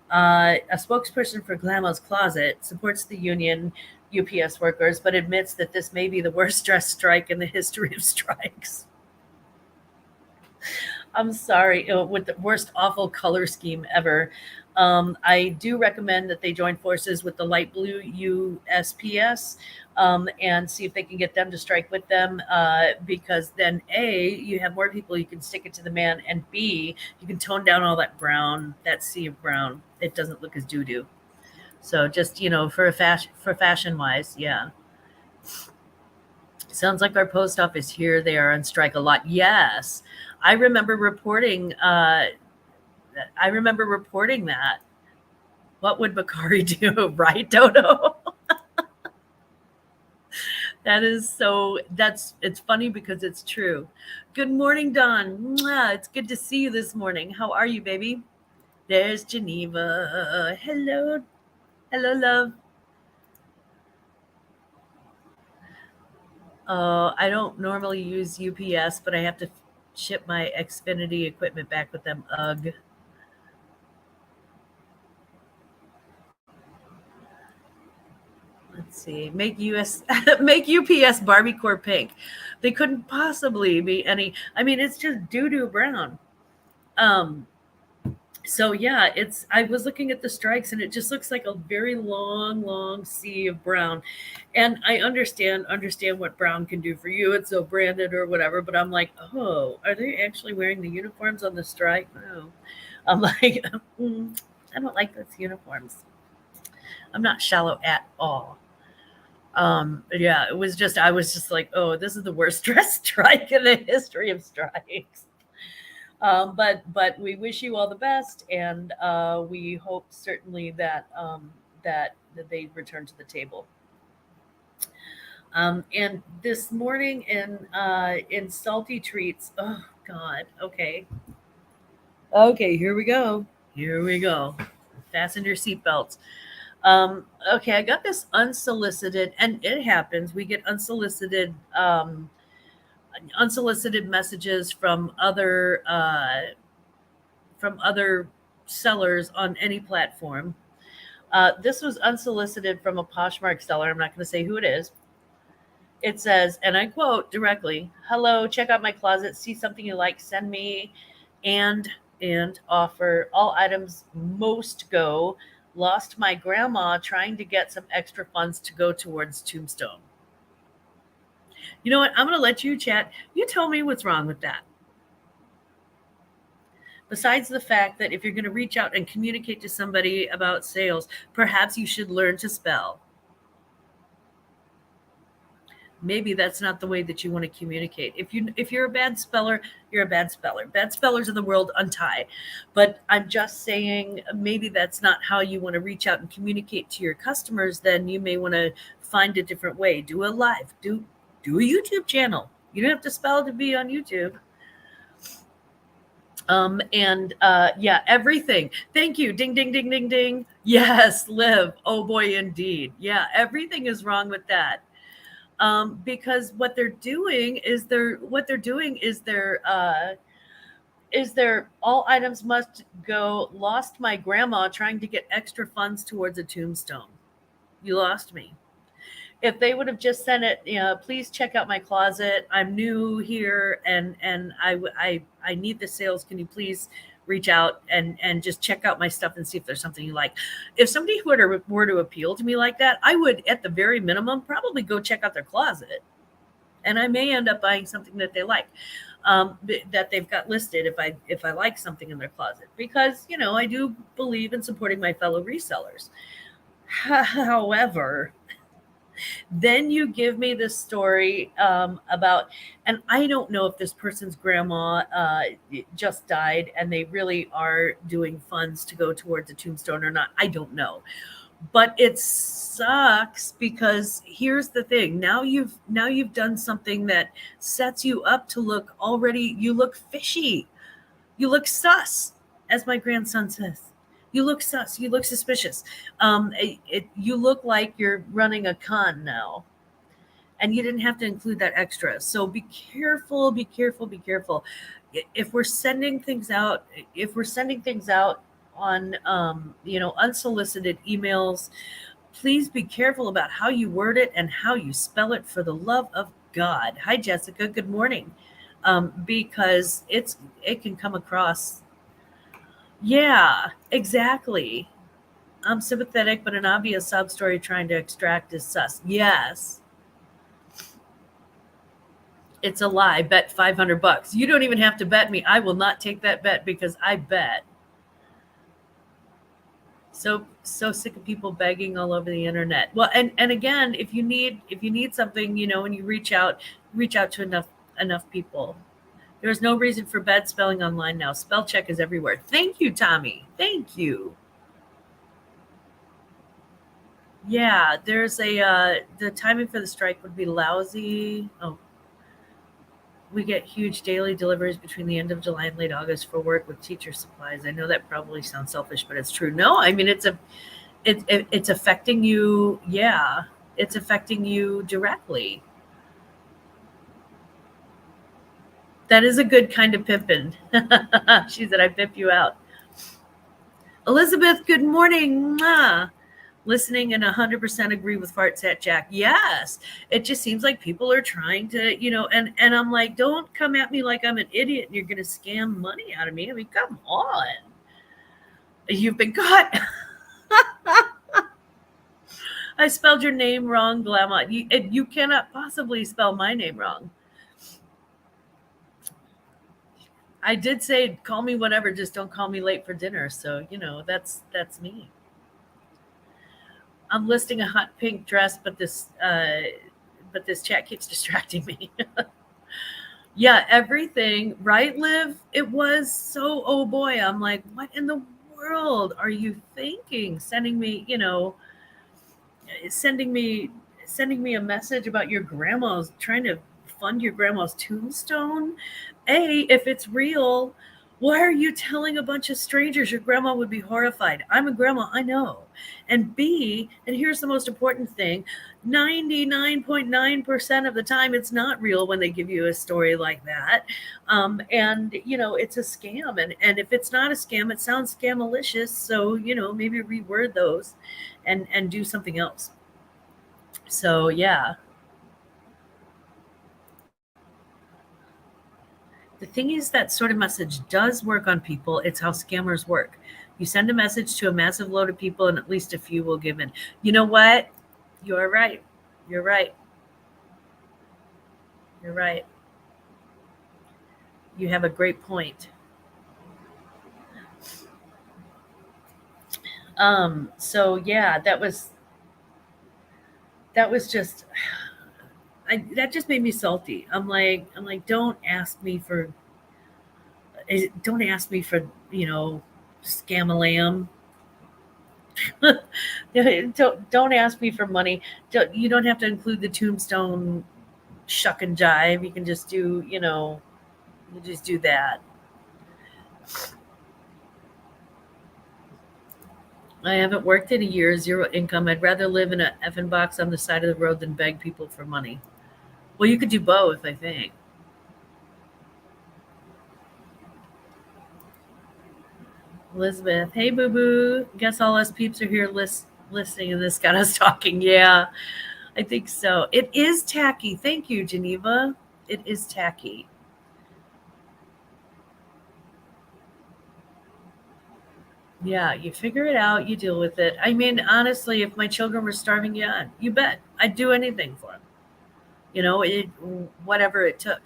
a spokesperson for Glammaz Closet supports the union UPS workers, but admits that this may be the worst dress strike in the history of strikes. I'm sorry, with the worst awful color scheme ever. I do recommend that they join forces with the light blue USPS and see if they can get them to strike with them, because then A, you have more people, you can stick it to the man, and B, you can tone down all that brown, that sea of brown. It doesn't look as doo-doo. So just, for fashion wise, yeah. Sounds like our post office here, they are on strike a lot. Yes. I remember reporting that. What would Bakari do? Right, Dodo? It's funny because it's true. Good morning, Dawn. Mwah, it's good to see you this morning. How are you, baby? There's Geneva. Hello. Hello, love. I don't normally use UPS, but I have to ship my Xfinity equipment back with them. Ugh. Let's see. Make UPS Barbiecore pink. They couldn't possibly be any. I mean, it's just doo-doo brown. So yeah, I was looking at the strikes, and it just looks like a very long sea of brown. And I understand what brown can do for you. It's so branded or whatever, but I'm like, oh, are they actually wearing the uniforms on the strike? No. I'm like, I don't like those uniforms. I'm not shallow at all. Yeah, I was just like, oh, this is the worst dress strike in the history of strikes. But we wish you all the best, and we hope certainly that that they return to the table. And this morning in salty treats. Oh God. Okay. Okay. Here we go. Here we go. Fasten your seatbelts. Okay, I got this unsolicited, and it happens. We get unsolicited messages from other sellers on any platform. This was unsolicited from a Poshmark seller. I'm not going to say who it is. It says, and I quote directly, "Hello, check out my closet, see something you like, send me and and offer all items most go. Lost my grandma trying to get some extra funds to go towards tombstone." You know what? I'm going to let you chat. You tell me what's wrong with that. Besides the fact that if you're going to reach out and communicate to somebody about sales, perhaps you should learn to spell. Maybe that's not the way that you want to communicate. If you're a bad speller, you're a bad speller. Bad spellers in the world untie. But I'm just saying maybe that's not how you want to reach out and communicate to your customers. Then you may want to find a different way. Do a live. Do a YouTube channel. You don't have to spell to be on YouTube. Yeah, everything. Thank you. Ding, ding, ding, ding, ding. Yes, Liv. Oh boy, indeed. Yeah, everything is wrong with that. Because what they're doing is they're all items must go. Lost my grandma trying to get extra funds towards a tombstone. You lost me. If they would have just sent it, please check out my closet. I'm new here, and I need the sales. Can you please reach out and just check out my stuff and see if there's something you like? If somebody were to appeal to me like that, I would, at the very minimum, probably go check out their closet, and I may end up buying something that they like, that they've got listed if I like something in their closet, because I do believe in supporting my fellow resellers. However, then you give me this story about, and I don't know if this person's grandma just died and they really are doing funds to go towards a tombstone or not. I don't know. But it sucks, because here's the thing. Now you've done something that sets you up to you look fishy. You look sus, as my grandson says. You look sus. You look suspicious. You look like you're running a con now, and you didn't have to include that extra. So be careful. Be careful. Be careful. If we're sending things out, on unsolicited emails, please be careful about how you word it and how you spell it. For the love of God. Hi, Jessica. Good morning. Because it can come across. Yeah, exactly. I'm sympathetic, but an obvious sob story trying to extract is sus. Yes. It's a lie. Bet $500. You don't even have to bet me. I will not take that bet, because I bet. So sick of people begging all over the internet. Well, and again, if you need something, and you reach out to enough people. There's no reason for bad spelling online now. Spell check is everywhere. Thank you, Tommy. Thank you. Yeah, there's the timing for the strike would be lousy. Oh, we get huge daily deliveries between the end of July and late August for work with teacher supplies. I know that probably sounds selfish, but it's true. No, I mean, it's affecting you. Yeah, it's affecting you directly. That is a good kind of pimping. She said, "I pimp you out." Elizabeth, good morning. Mwah. Listening and 100% agree with Fartsat Jack. Yes, it just seems like people are trying to, and I'm like, don't come at me like I'm an idiot and you're going to scam money out of me. I mean, come on. You've been caught. I spelled your name wrong, Glamma. You cannot possibly spell my name wrong. I did say, call me whatever, just don't call me late for dinner. So, that's me. I'm listing a hot pink dress, but this chat keeps distracting me. Yeah, everything, right, Liv? It was so, oh boy, I'm like, what in the world are you thinking? Sending me sending me a message about your grandma's trying to fund your grandma's tombstone. A, if it's real, why are you telling a bunch of strangers? Your grandma would be horrified. I'm a grandma, I know. And B, and here's the most important thing, 99.9% of the time it's not real when they give you a story like that. And it's a scam. And if it's not a scam, it sounds scamalicious. So, maybe reword those and do something else. So yeah. The thing is that sort of message does work on people. It's how scammers work. You send a message to a massive load of people and at least a few will give in. You know what? You're right. You're right. You're right. You have a great point. So yeah, that was just that just made me salty. I'm like, don't ask me for, scam-a-lam. Don't ask me for money. You don't have to include the tombstone shuck and jive. You can just do, you just do that. I haven't worked in a year, zero income. I'd rather live in a effing box on the side of the road than beg people for money. Well, you could do both, I think. Elizabeth, hey boo boo. Guess all us peeps are here listening, and this got us talking. Yeah, I think so. It is tacky. Thank you, Geneva. It is tacky. Yeah, you figure it out, you deal with it. I mean, honestly, if my children were starving, yeah, you bet. I'd do anything for them. It whatever it took.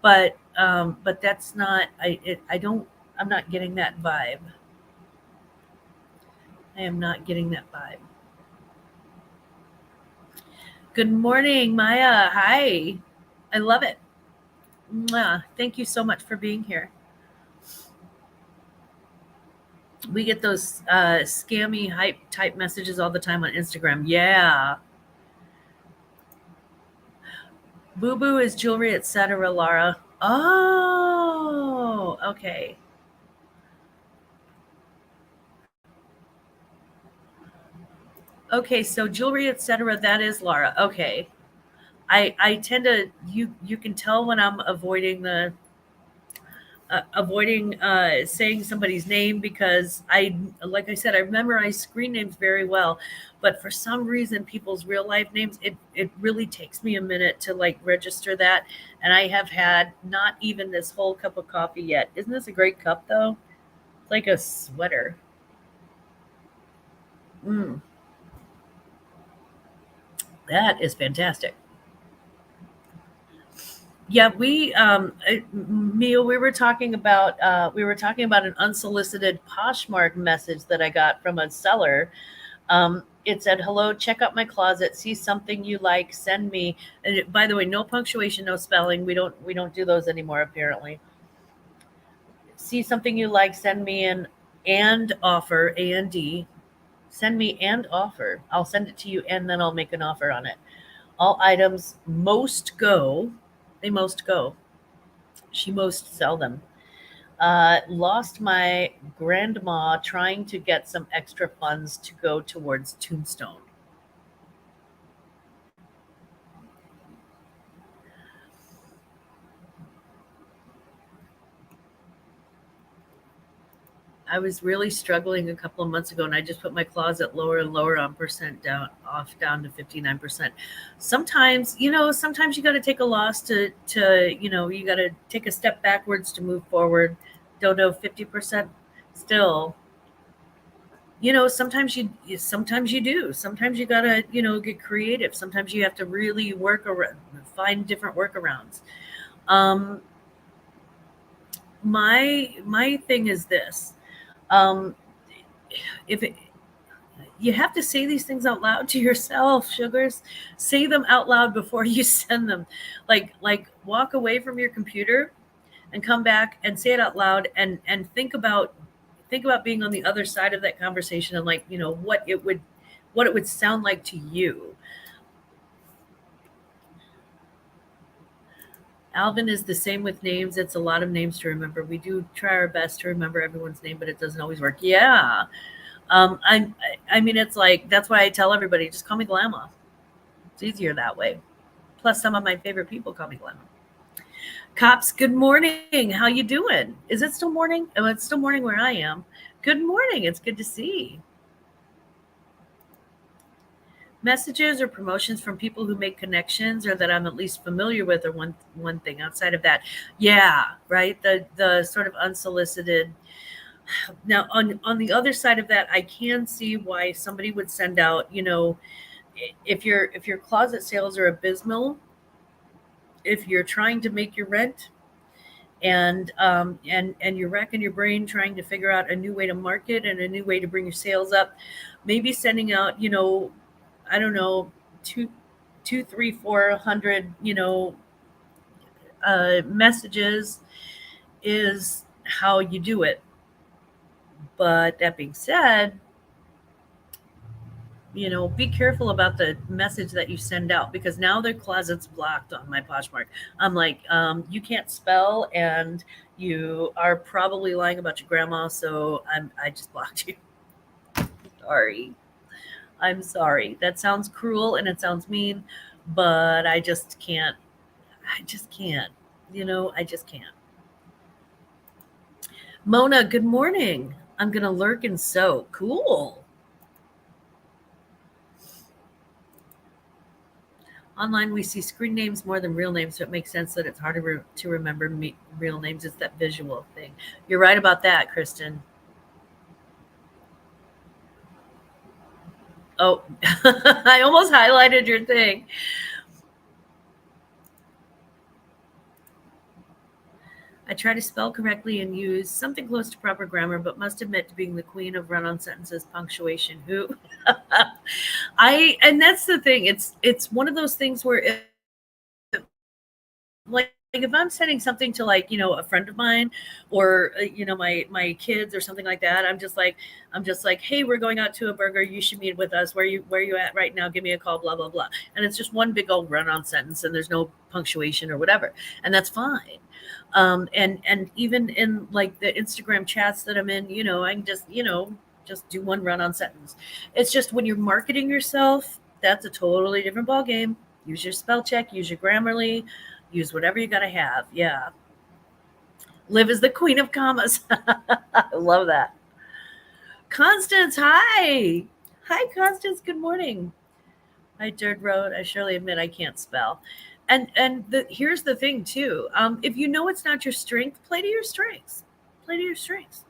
But that's not I don't I'm not getting that vibe. I am not getting that vibe. Good morning, Maya. Hi. I love it. Mwah. Thank you so much for being here. We get those scammy hype type messages all the time on Instagram. Yeah. Boo boo is jewelry, etc. Laura. Oh, okay. Okay, so jewelry, etc. That is Laura. Okay. I tend to you can tell when I'm avoiding saying somebody's name because I like I said I memorize screen names very well, but for some reason people's real life names it really takes me a minute to like register that, and I have had not even this whole cup of coffee yet. Isn't this a great cup though? It's like a sweater. Mm, that is fantastic. Yeah, Mia, we were talking about an unsolicited Poshmark message that I got from a seller. It said, "Hello, check out my closet. See something you like, send me." And by the way, no punctuation, no spelling. We don't do those anymore. Apparently, see something you like, send me an and offer and send me and offer. I'll send it to you and then I'll make an offer on it. All items most go. They most go. She most sell them. Lost my grandma trying to get some extra funds to go towards tombstone. I was really struggling a couple of months ago, and I just put my closet lower and lower on percent down to 59%. Sometimes you got to take a loss to you got to take a step backwards to move forward. Dodo 50% still. Sometimes you do. Sometimes you gotta get creative. Sometimes you have to really work around, find different workarounds. Um, my thing is this. Um, if it, you have to say these things out loud to yourself, sugars. Say them out loud before you send them. Like walk away from your computer and come back and say it out loud and think about being on the other side of that conversation and what it would sound like to you. Alvin is the same with names. It's a lot of names to remember. We do try our best to remember everyone's name, but it doesn't always work. Yeah. I mean, it's like, that's why I tell everybody, just call me Glamma. It's easier that way. Plus, some of my favorite people call me Glamma. Cops, good morning. How you doing? Is it still morning? Oh, it's still morning where I am. Good morning. It's good to see. Messages or promotions from people who make connections or that I'm at least familiar with, or one thing. Outside of that, yeah, right. The sort of unsolicited. Now, on the other side of that, I can see why somebody would send out, if your closet sales are abysmal, if you're trying to make your rent, and you're racking your brain trying to figure out a new way to market and a new way to bring your sales up, maybe sending out, I don't know, two, three, 400, messages is how you do it. But that being said, be careful about the message that you send out, because now the closet's blocked on my Poshmark. I'm like, you can't spell, and you are probably lying about your grandma, so I just blocked you. Sorry. I'm sorry. That sounds cruel and it sounds mean, but I just can't. I just can't. I just can't. Mona, good morning. I'm gonna lurk and sew. Cool. Online, we see screen names more than real names, so it makes sense that it's harder to remember real names. It's that visual thing. You're right about that, Kristen. Oh, I almost highlighted your thing. I try to spell correctly and use something close to proper grammar, but must admit to being the queen of run-on sentences, punctuation. Who? And that's the thing. It's one of those things where like if I'm sending something to, like, a friend of mine, or my kids or something like that, I'm just like, hey, we're going out to a burger, you should meet with us, where you at right now, give me a call, blah blah blah. And it's just one big old run-on sentence, and there's no punctuation or whatever, and that's fine. And even in, like, the Instagram chats that I'm in, I can just do one run-on sentence. It's just when you're marketing yourself, that's a totally different ball game. Use your spell check, use your Grammarly, use whatever you got to have. Yeah. Liv is the queen of commas. I love that. Constance, hi. Hi, Constance. Good morning. Hi, Dirt Road. I surely admit I can't spell. And here's the thing too. If you know it's not your strength, play to your strengths. Play to your strengths.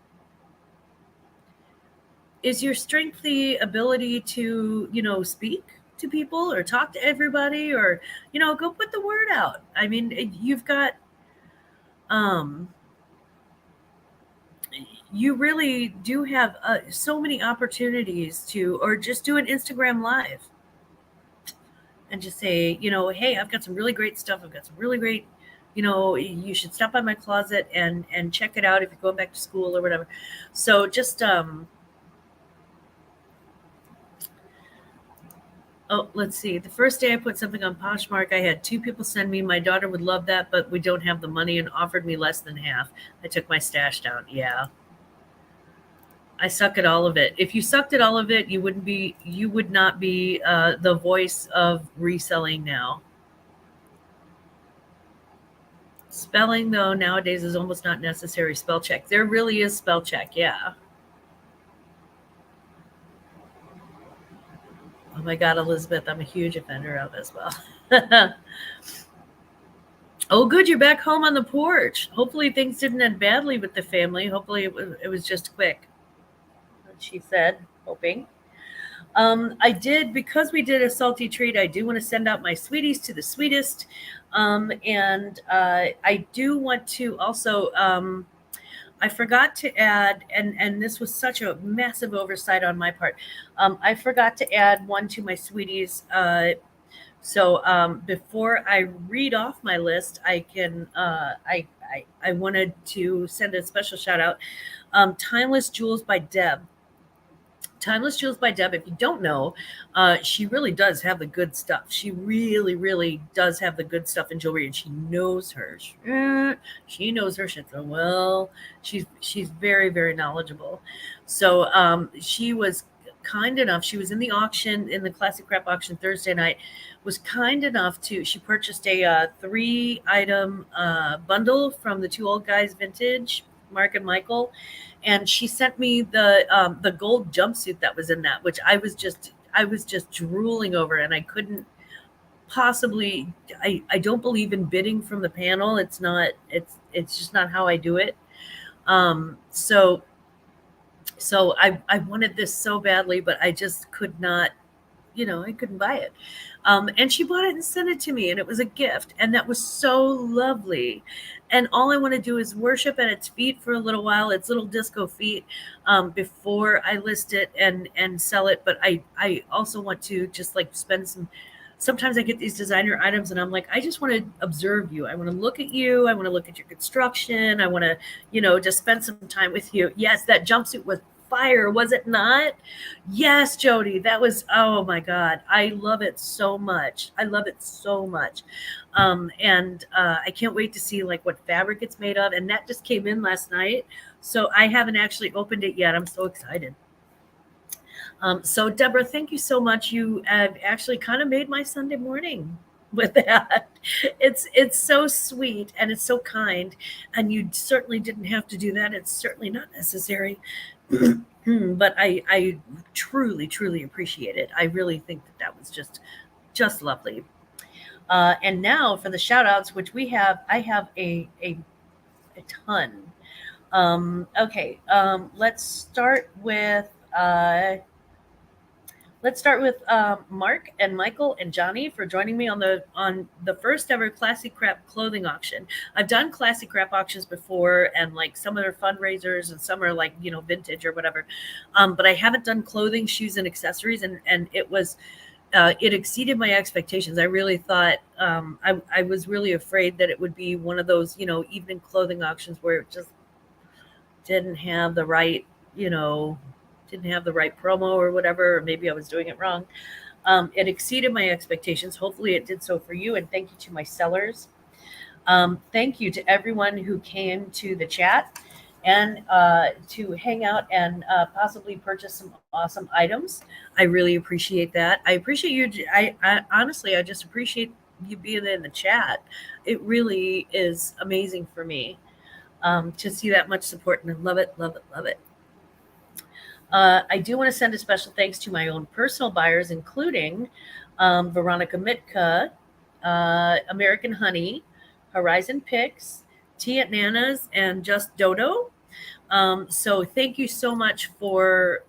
Is your strength the ability to, speak to people or talk to everybody, or, go put the word out? I mean, you've got, um, you really do have so many opportunities to, or just do an Instagram live and just say, hey, I've got some really great stuff. I've got some really great, you should stop by my closet and check it out if you're going back to school or whatever. So just, oh, let's see. The first day I put something on Poshmark, I had 2 people send me, my daughter would love that, but we don't have the money, and offered me less than half. I took my stash down. Yeah. I suck at all of it. If you sucked at all of it, you would not be the voice of reselling now. Spelling, though, nowadays is almost not necessary. Spell check. There really is spell check. Yeah. Oh my God, Elizabeth, I'm a huge offender of as well. Oh, good. You're back home on the porch. Hopefully things didn't end badly with the family. Hopefully it was just quick. She said, hoping. I did, because we did a salty treat, I do want to send out my sweeties to the sweetest. And I do want to also, I forgot to add, and this was such a massive oversight on my part. I forgot to add one to my sweeties. So before I read off my list, I wanted to send a special shout out. Timeless Jewels by Deb. Timeless Jewels by Deb. If you don't know, she really does have the good stuff. She really, really does have the good stuff in jewelry, and she knows her. She knows her shit so well. She's very, very knowledgeable. So she was kind enough. She was in the auction, in the Classic Crap auction Thursday night. Was kind enough to. She purchased a 3-item bundle from the Two Old Guys Vintage, Mark and Michael, and she sent me the gold jumpsuit that was in that, which I was just drooling over, and I couldn't possibly. I don't believe in bidding from the panel. It's just not how I do it. So I wanted this so badly, but I just could not. I couldn't buy it. And she bought it and sent it to me, and it was a gift, and that was so lovely. And all I want to do is worship at its feet for a little while, its little disco feet, before I list it and sell it. But I also want to just like spend some. Sometimes I get these designer items, and I'm like, I just want to observe you. I want to look at you. I want to look at your construction. I want to, just spend some time with you. Yes, that jumpsuit was fire, was it not? Yes, Jody, that was, oh my God. I love it so much. I love it so much. And I can't wait to see like what fabric it's made of. And that just came in last night. So I haven't actually opened it yet. I'm so excited. So Deborah, thank you so much. You have actually kind of made my Sunday morning with that. It's so sweet and it's so kind, and you certainly didn't have to do that. It's certainly not necessary. But I truly, truly appreciate it. I really think that was just lovely. And now for the shout outs, which I have a ton. Okay. Let's start with Mark and Michael and Johnny for joining me on the first ever Classic Crap clothing auction. I've done Classic Crap auctions before, and like some of their fundraisers, and some are like vintage or whatever. But I haven't done clothing, shoes, and accessories, and it exceeded my expectations. I really thought I was really afraid that it would be one of those evening clothing auctions where it just didn't have the right promo or whatever, or maybe I was doing it wrong. It exceeded my expectations. Hopefully it did so for you. And thank you to my sellers. Thank you to everyone who came to the chat and to hang out and possibly purchase some awesome items. I really appreciate that. I appreciate you. I honestly, I just appreciate you being in the chat. It really is amazing for me to see that much support, and I love it, love it, love it. I do want to send a special thanks to my own personal buyers, including Veronica Mitka, American Honey, Horizon Picks, Tea at Nana's, and Just Dodo. So thank you so much for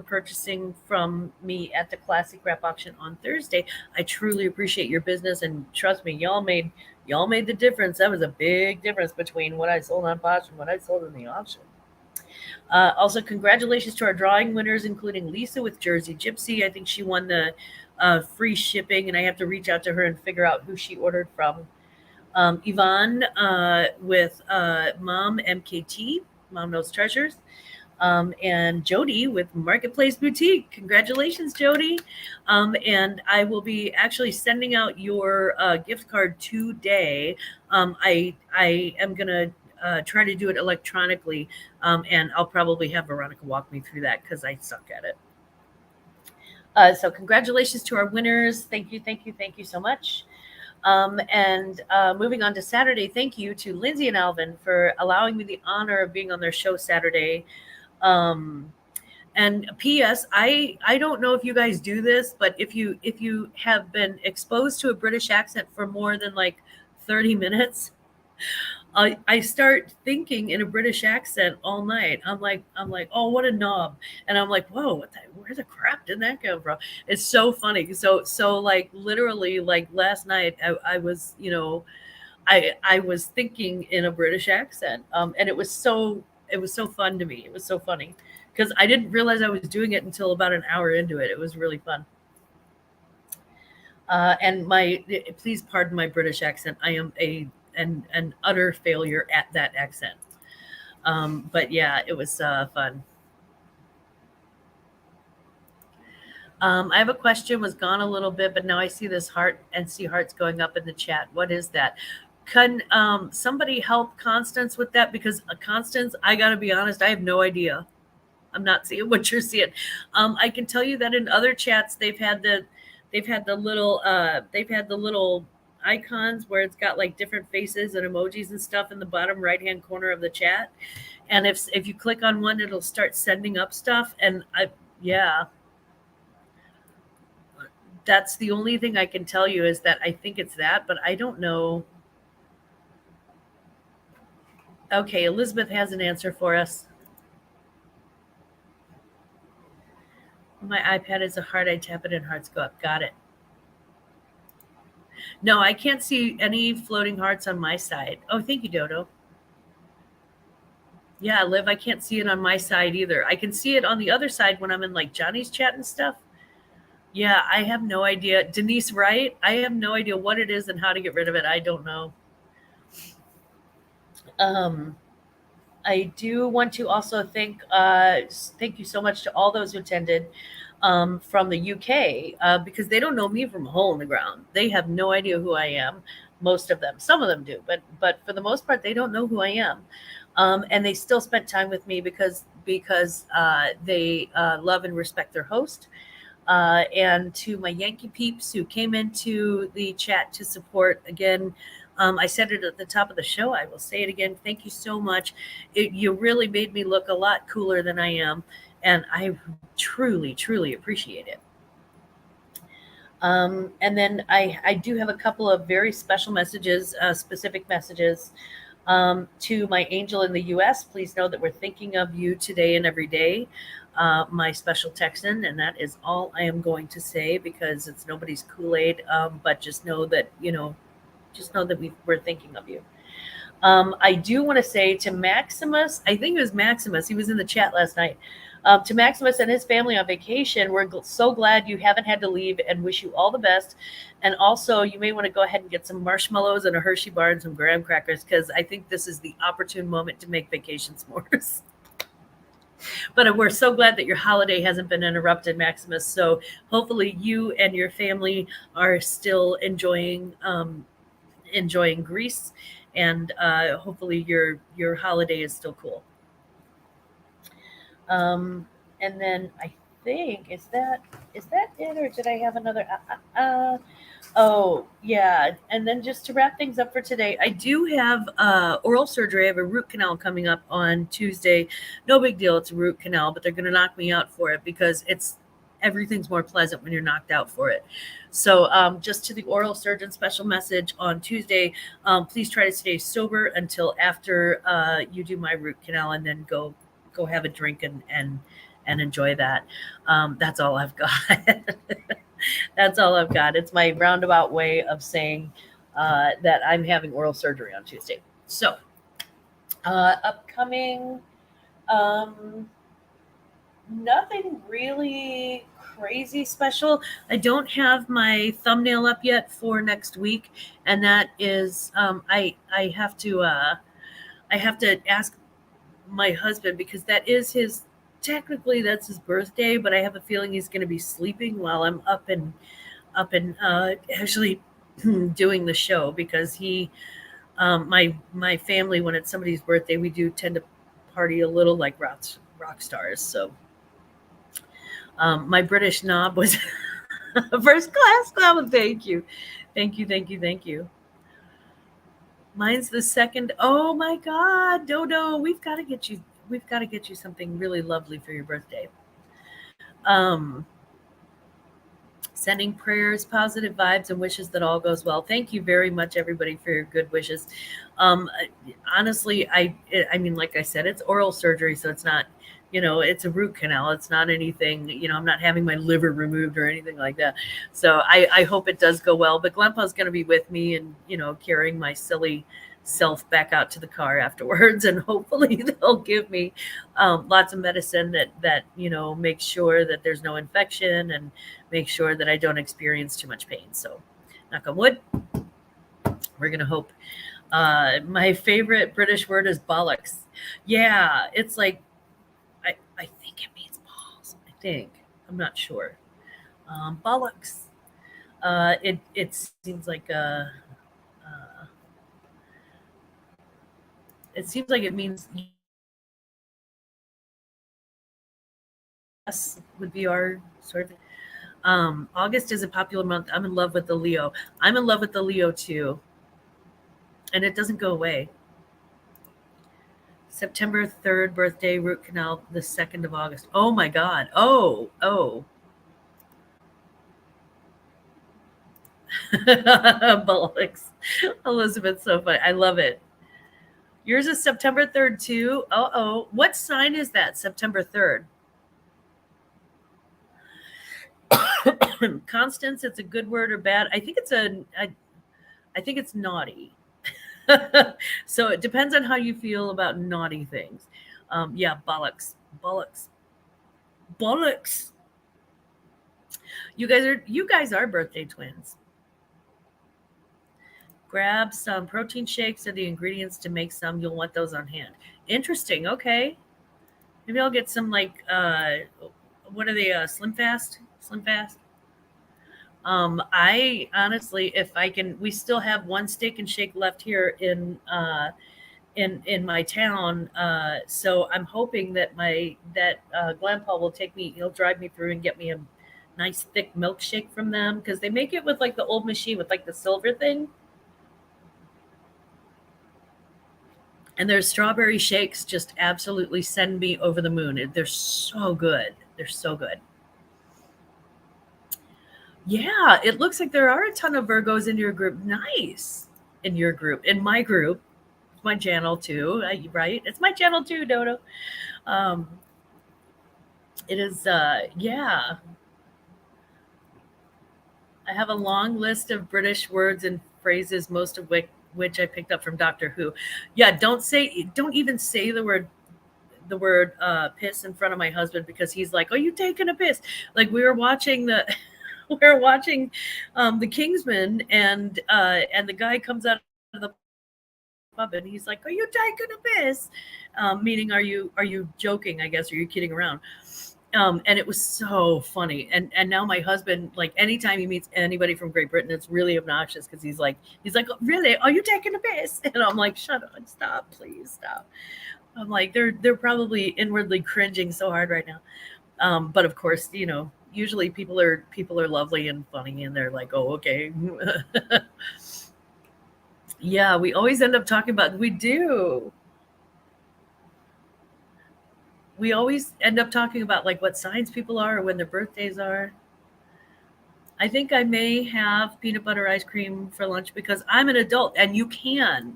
purchasing from me at the Classic Wrap auction on Thursday. I truly appreciate your business, and trust me, y'all made the difference. That was a big difference between what I sold on Posh and what I sold in the auction. Also, congratulations to our drawing winners, including Lisa with Jersey Gypsy. I think she won the free shipping, and I have to reach out to her and figure out who she ordered from. Yvonne with Mom MKT, Mom Knows Treasures, and Jody with Marketplace Boutique. Congratulations, Jody. And I will be actually sending out your gift card today. I am going to try to do it electronically, and I'll probably have Veronica walk me through that because I suck at it. So congratulations to our winners. Thank you so much. And moving on to Saturday, thank you to Lindsay and Alvin for allowing me the honor of being on their show Saturday. And P.S. I don't know if you guys do this, but if you have been exposed to a British accent for more than like 30 minutes, I start thinking in a British accent all night. I'm like, oh, what a knob. And I'm like, whoa, where the crap did that come from? It's so funny. So like literally like last night I was, I was thinking in a British accent. And it was so fun to me. It was so funny because I didn't realize I was doing it until about an hour into it. It was really fun. And please pardon my British accent. I am an utter failure at that accent. But yeah, it was fun. I have a question, was gone a little bit, but now I see this heart and see hearts going up in the chat. What is that? Can somebody help Constance with that? Because Constance, I got to be honest, I have no idea. I'm not seeing what you're seeing. I can tell you that in other chats, they've had the little icons where it's got like different faces and emojis and stuff in the bottom right hand corner of the chat. And if you click on one, it'll start sending up stuff. And yeah, that's the only thing I can tell you is that I think it's that, but I don't know. Okay, Elizabeth has an answer for us. My iPad is a heart. I tap it and hearts go up. Got it. No, I can't see any floating hearts on my side. Oh, thank you, Dodo. Yeah, Liv, I can't see it on my side either. I can see it on the other side when I'm in like Johnny's chat and stuff. Yeah, I have no idea. Denise Wright, I have no idea what it is and how to get rid of it. I don't know. I do want to also thank you so much to all those who attended from the UK because they don't know me from a hole in the ground. They have no idea who I am. Most of them, some of them do, but for the most part, they don't know who I am. And they still spent time with me because they love and respect their host. And to my Yankee peeps who came into the chat to support again. I said it at the top of the show. I will say it again. Thank you so much. You really made me look a lot cooler than I am. And I truly, truly appreciate it. And then I do have a couple of very special messages, specific messages to my angel in the U.S. Please know that we're thinking of you today and every day. My special Texan, and that is all I am going to say because it's nobody's Kool-Aid. But just know that, we're thinking of you. I do want to say to Maximus, I think it was Maximus, he was in the chat last night. To Maximus and his family on vacation, we're so glad you haven't had to leave and wish you all the best. And also, you may want to go ahead and get some marshmallows and a Hershey bar and some graham crackers because I think this is the opportune moment to make vacation s'mores. But we're so glad that your holiday hasn't been interrupted, Maximus. So hopefully you and your family are still enjoying Greece, and hopefully your holiday is still cool. And then I think is that it, or did I have another? Oh yeah, and then just to wrap things up for today, I do have oral surgery. I have a root canal coming up on Tuesday. No big deal, it's a root canal, but they're going to knock me out for it because everything's more pleasant when you're knocked out for it. So just to the oral surgeon, special message on Tuesday, please try to stay sober until after you do my root canal, and then go have a drink and enjoy that. That's all I've got. That's all I've got. It's my roundabout way of saying that I'm having oral surgery on Tuesday. So upcoming, nothing really crazy special. I don't have my thumbnail up yet for next week, and that is I have to ask my husband because technically that's his birthday, but I have a feeling he's going to be sleeping while I'm up and actually doing the show because he my family, when it's somebody's birthday, we do tend to party a little like rock stars. So my British knob was first class knob. Thank you. Mine's the second. Oh my God, Dodo, we've got to get you something really lovely for your birthday. Sending prayers, positive vibes, and wishes that all goes well. Thank you very much, everybody, for your good wishes. Honestly, I mean, like I said, it's oral surgery, so it's not, it's a root canal. It's not anything, I'm not having my liver removed or anything like that. So I hope it does go well. But Grandpa's going to be with me and, carrying my silly self back out to the car afterwards, and hopefully they'll give me lots of medicine that makes sure that there's no infection and make sure that I don't experience too much pain. So knock on wood, we're gonna hope. My favorite British word is bollocks. Yeah, it's like I think it means balls. I'm not sure. Bollocks. It seems like uh, it seems like it means yes would be our sort of. August is a popular month. I'm in love with the Leo. I'm in love with the Leo too, and it doesn't go away. September 3rd birthday, root canal the 2nd of August. Oh my God. Oh. Bullocks. Elizabeth's so funny. I love it. Yours is September 3rd too. Oh. What sign is that? September 3rd. Constance, it's a good word or bad. I think it's naughty. So it depends on how you feel about naughty things. Yeah, bollocks. Bollocks. Bollocks. You guys are birthday twins. Grab some protein shakes or the ingredients to make some. You'll want those on hand. Interesting. Okay. Maybe I'll get some like what are they? Slim Fast. Slim Fast. I honestly, if I can, we still have one steak and shake left here in my town. So I'm hoping that Grandpa will take me. He'll drive me through and get me a nice thick milkshake from them because they make it with like the old machine with like the silver thing. And their strawberry shakes just absolutely send me over the moon. They're so good. They're so good. Yeah, it looks like there are a ton of Virgos in your group. Nice. In your group. In my group. It's my channel too, right? It's my channel too, Dodo. Um, it is, yeah. I have a long list of British words and phrases, most of which I picked up from Doctor Who. Yeah, don't even say the word piss in front of my husband because he's like, "Are you taking a piss?" Like we were watching the we were watching the Kingsman and the guy comes out of the pub and he's like, "Are you taking a piss?" Meaning, are you joking? I guess, are you kidding around? And it was so funny. And now my husband, like anytime he meets anybody from Great Britain, it's really obnoxious because he's like, "Really? Are you taking a piss?" And I'm like, "Shut up, stop, please stop." I'm like, they're probably inwardly cringing so hard right now. But of course, usually people are lovely and funny, and they're like, "Oh, okay." Yeah, we always end up talking about. We do. We always end up talking about like what signs people are or when their birthdays are. I think I may have peanut butter ice cream for lunch because I'm an adult and you can.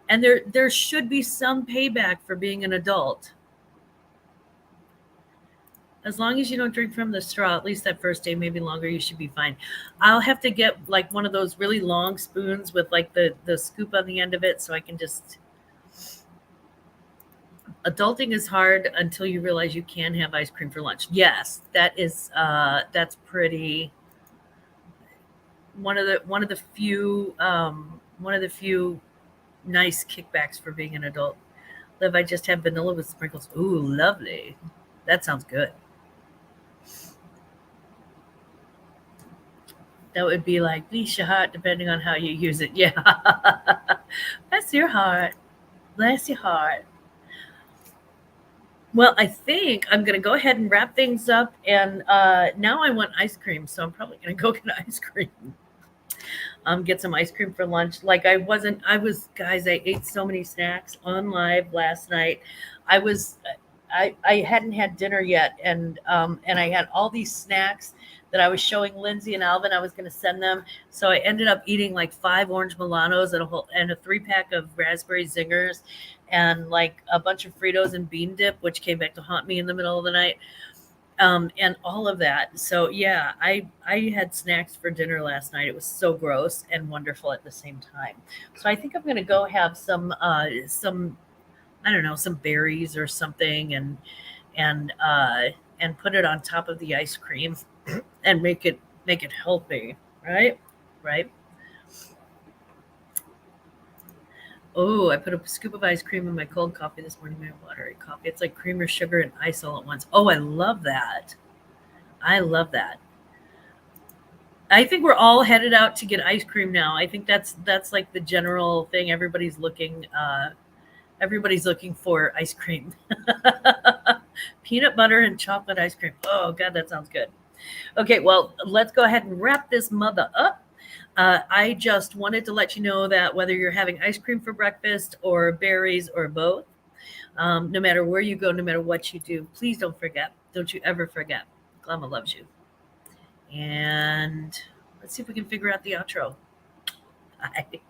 And there should be some payback for being an adult. As long as you don't drink from the straw, at least that first day, maybe longer, you should be fine. I'll have to get like one of those really long spoons with like the scoop on the end of it so I can just. Adulting is hard until you realize you can have ice cream for lunch. Yes, that's pretty one of the few nice kickbacks for being an adult. Liv, I just have vanilla with sprinkles. Ooh, lovely. That sounds good. That would be like bless your heart, depending on how you use it. Yeah. Bless your heart. Bless your heart. Well, I think I'm going to go ahead and wrap things up. And now I want ice cream. So I'm probably going to go get ice cream. Get some ice cream for lunch. Like guys, I ate so many snacks on live last night. I was, I hadn't had dinner yet. And I had all these snacks that I was showing Lindsay and Alvin. I was going to send them. So I ended up eating like 5 orange Milanos and a 3-pack of raspberry zingers and like a bunch of Fritos and bean dip, which came back to haunt me in the middle of the night. And all of that. So yeah, I had snacks for dinner last night. It was so gross and wonderful at the same time. So I think I'm gonna go have some I don't know, some berries or something and and put it on top of the ice cream and make it healthy, right? Right. Oh, I put a scoop of ice cream in my cold coffee this morning. My watery coffee. It's like creamer, sugar, and ice all at once. Oh, I love that. I love that. I think we're all headed out to get ice cream now. I think that's like the general thing. Everybody's looking for ice cream. Peanut butter and chocolate ice cream. Oh god, that sounds good. Okay, well, let's go ahead and wrap this mother up. I just wanted to let you know that whether you're having ice cream for breakfast or berries or both, no matter where you go, no matter what you do, please don't forget. Don't you ever forget. Glamma loves you. And let's see if we can figure out the outro. Bye.